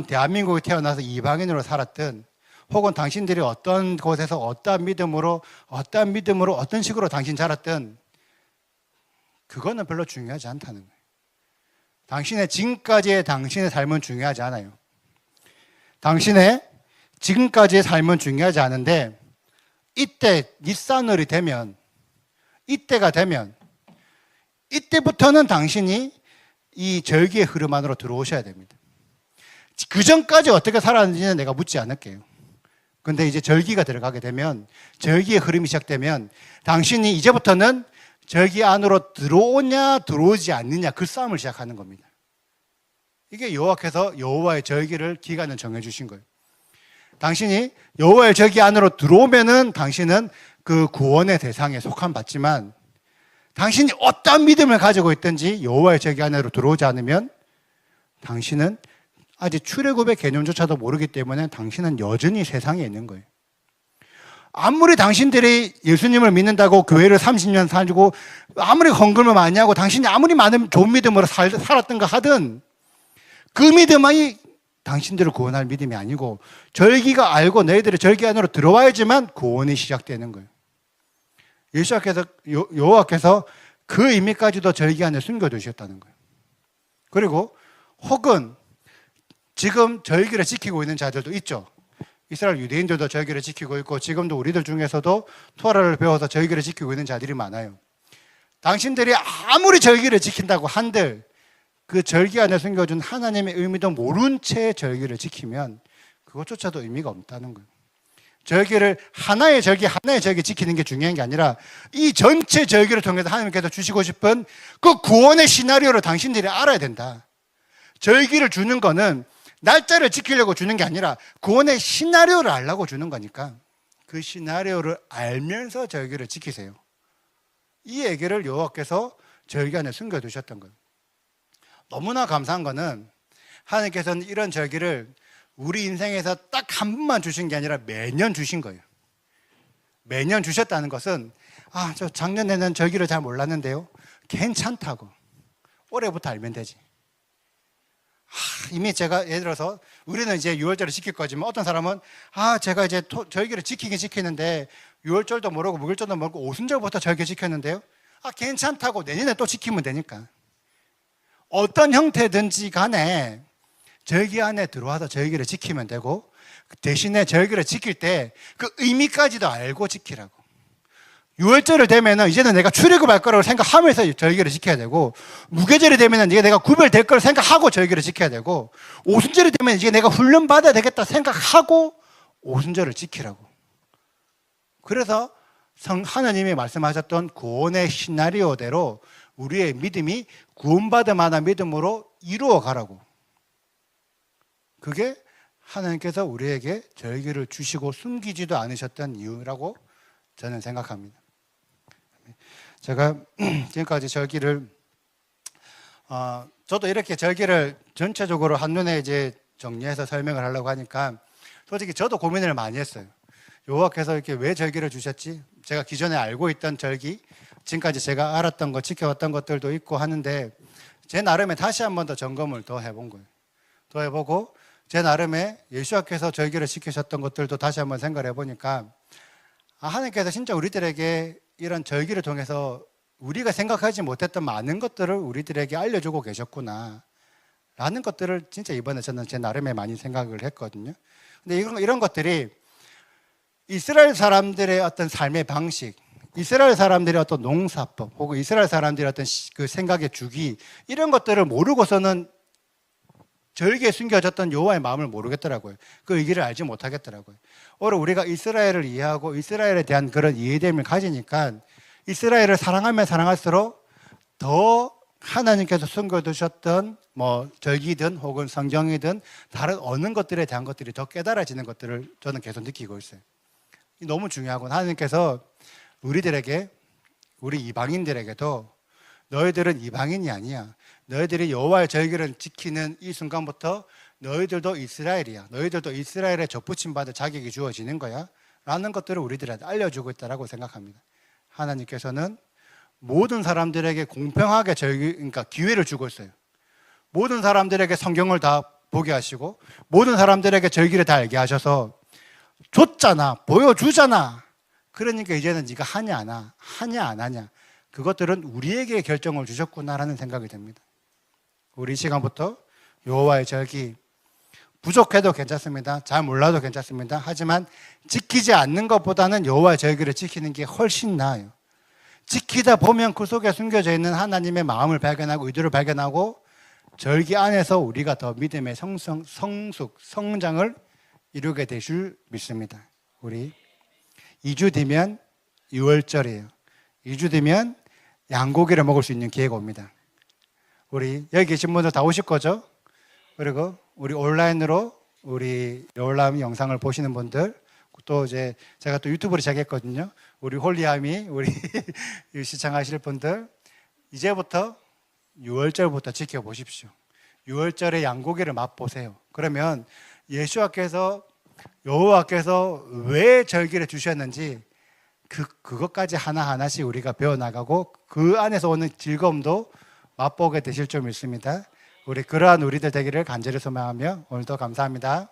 대한민국에 태어나서 이방인으로 살았든, 혹은 당신들이 어떤 곳에서 어떠한 믿음으로 어떤 식으로 당신 자랐든 그거는 별로 중요하지 않다는 거예요. 당신의 지금까지의 당신의 삶은 중요하지 않아요. 당신의 지금까지의 삶은 중요하지 않은데, 이때 닛산월이 되면, 이때부터는 당신이 이 절기의 흐름 안으로 들어오셔야 됩니다. 그 전까지 어떻게 살았는지는 내가 묻지 않을게요. 근데 이제 절기가 들어가게 되면, 절기의 흐름이 시작되면 당신이 이제부터는 절기 안으로 들어오냐 들어오지 않느냐, 그 싸움을 시작하는 겁니다. 이게 여호와께서 여호와의 절기를 기간을 정해주신 거예요. 당신이 여호와의 절기 안으로 들어오면은 당신은 그 구원의 대상에 속함 받지만, 당신이 어떠한 믿음을 가지고 있든지 여호와의 절기 안으로 들어오지 않으면 당신은 아직 출애굽의 개념조차도 모르기 때문에 당신은 여전히 세상에 있는 거예요. 아무리 당신들이 예수님을 믿는다고 교회를 30년 살고 아무리 헌금을 많이 하고 당신이 아무리 많은 좋은 믿음으로 살았던가 하든 그 믿음이 당신들을 구원할 믿음이 아니고, 절기가 알고 너희들이 절기 안으로 들어와야지만 구원이 시작되는 거예요. 여호와께서 그 의미까지도 절기 안에 숨겨두셨다는 거예요. 그리고 혹은 지금 절기를 지키고 있는 자들도 있죠. 이스라엘 유대인들도 절기를 지키고 있고, 지금도 우리들 중에서도 토라를 배워서 절기를 지키고 있는 자들이 많아요. 당신들이 아무리 절기를 지킨다고 한들 그 절기 안에 숨겨준 하나님의 의미도 모른 채 절기를 지키면 그것조차도 의미가 없다는 거예요. 절기를 하나의 절기 지키는 게 중요한 게 아니라 이 전체 절기를 통해서 하나님께서 주시고 싶은 그 구원의 시나리오를 당신들이 알아야 된다. 절기를 주는 거는 날짜를 지키려고 주는 게 아니라 구원의 시나리오를 알려고 주는 거니까 그 시나리오를 알면서 절기를 지키세요. 이 얘기를 여호와께서 절기 안에 숨겨두셨던 거예요. 너무나 감사한 거는 하나님께서는 이런 절기를 우리 인생에서 딱 한 번만 주신 게 아니라 매년 주신 거예요. 매년 주셨다는 것은 저 작년에는 절기를 잘 몰랐는데요. 괜찮다고. 올해부터 알면 되지. 이미 제가 예를 들어서 우리는 이제 6월절을 지킬 거지만 어떤 사람은 제가 이제 절기를 지키긴 지키는데 6월절도 모르고 묵일절도 모르고 오순절부터 절기 지켰는데요. 괜찮다고 내년에 또 지키면 되니까. 어떤 형태든지 간에 절기 안에 들어와서 절기를 지키면 되고 대신에 절기를 지킬 때 그 의미까지도 알고 지키라고. 6월절이 되면은 이제는 내가 출애굽할 거라고 생각하면서 절기를 지켜야 되고, 무교절이 되면은 이제 내가 구별될 걸 생각하고 절기를 지켜야 되고, 오순절이 되면 이제 내가 훈련 받아야 되겠다 생각하고 오순절을 지키라고. 그래서 하나님이 말씀하셨던 구원의 시나리오대로 우리의 믿음이 구원받을 만한 믿음으로 이루어 가라고. 그게 하나님께서 우리에게 절기를 주시고 숨기지도 않으셨던 이유라고 저는 생각합니다. 제가 지금까지 절기를 저도 이렇게 절기를 전체적으로 한눈에 이제 정리해서 설명을 하려고 하니까 솔직히 저도 고민을 많이 했어요. 여호와께서 이렇게 왜 절기를 주셨지? 제가 기존에 알고 있던 절기, 지금까지 제가 알았던 것, 지켜왔던 것들도 있고 하는데 제 나름의 다시 한 번 더 점검을 더 해본 거예요. 더 해보고 제 나름의 예수님께서 절기를 지키셨던 것들도 다시 한번 생각을 해보니까 하나님께서 진짜 우리들에게 이런 절기를 통해서 우리가 생각하지 못했던 많은 것들을 우리들에게 알려주고 계셨구나 라는 것들을 진짜 이번에 저는 제 나름에 많이 생각을 했거든요. 근데 이런 것들이 이스라엘 사람들의 어떤 삶의 방식, 이스라엘 사람들의 어떤 농사법, 혹은 이스라엘 사람들의 어떤 그 생각의 주기, 이런 것들을 모르고서는 절기에 숨겨졌던 여호와의 마음을 모르겠더라고요. 그 의기를 알지 못하겠더라고요. 오늘 우리가 이스라엘을 이해하고 이스라엘에 대한 그런 이해됨을 가지니까 이스라엘을 사랑하면 사랑할수록 더 하나님께서 숨겨두셨던 절기든 혹은 성경이든 다른 어느 것들에 대한 것들이 더 깨달아지는 것들을 저는 계속 느끼고 있어요. 너무 중요하고, 하나님께서 우리들에게, 우리 이방인들에게도 너희들은 이방인이 아니야. 너희들이 여호와의 절기를 지키는 이 순간부터 너희들도 이스라엘이야. 너희들도 이스라엘에 접붙임 받을 자격이 주어지는 거야. 라는 것들을 우리들한테 알려주고 있다고 생각합니다. 하나님께서는 모든 사람들에게 공평하게 그러니까 기회를 주고 있어요. 모든 사람들에게 성경을 다 보게 하시고 모든 사람들에게 절기를 다 알게 하셔서 줬잖아, 보여주잖아. 그러니까 이제는 네가 하냐 안 하냐, 그것들은 우리에게 결정을 주셨구나라는 생각이 듭니다. 우리 이 시간부터 여호와의 절기, 부족해도 괜찮습니다. 잘 몰라도 괜찮습니다. 하지만 지키지 않는 것보다는 여호와의 절기를 지키는 게 훨씬 나아요. 지키다 보면 그 속에 숨겨져 있는 하나님의 마음을 발견하고 의도를 발견하고 절기 안에서 우리가 더 믿음의 성장을 이루게 될 줄 믿습니다. 우리 2주 뒤면 6월절이에요. 2주 뒤면 양고기를 먹을 수 있는 기회가 옵니다. 우리 여기 계신 분들 다 오실 거죠? 그리고 우리 온라인으로 우리 열람 영상을 보시는 분들, 또 이제 제가 또 유튜브를 시작했거든요. 우리 홀리함이 우리 시청하실 분들, 이제부터 6월절부터 지켜보십시오. 6월절에 양고기를 맛보세요. 그러면 여호와께서 왜 절기를 주셨는지 그것까지 하나하나씩 우리가 배워나가고 그 안에서 오는 즐거움도 맛보게 되실 줄 믿습니다. 우리 그러한 우리들 되기를 간절히 소망하며 오늘도 감사합니다.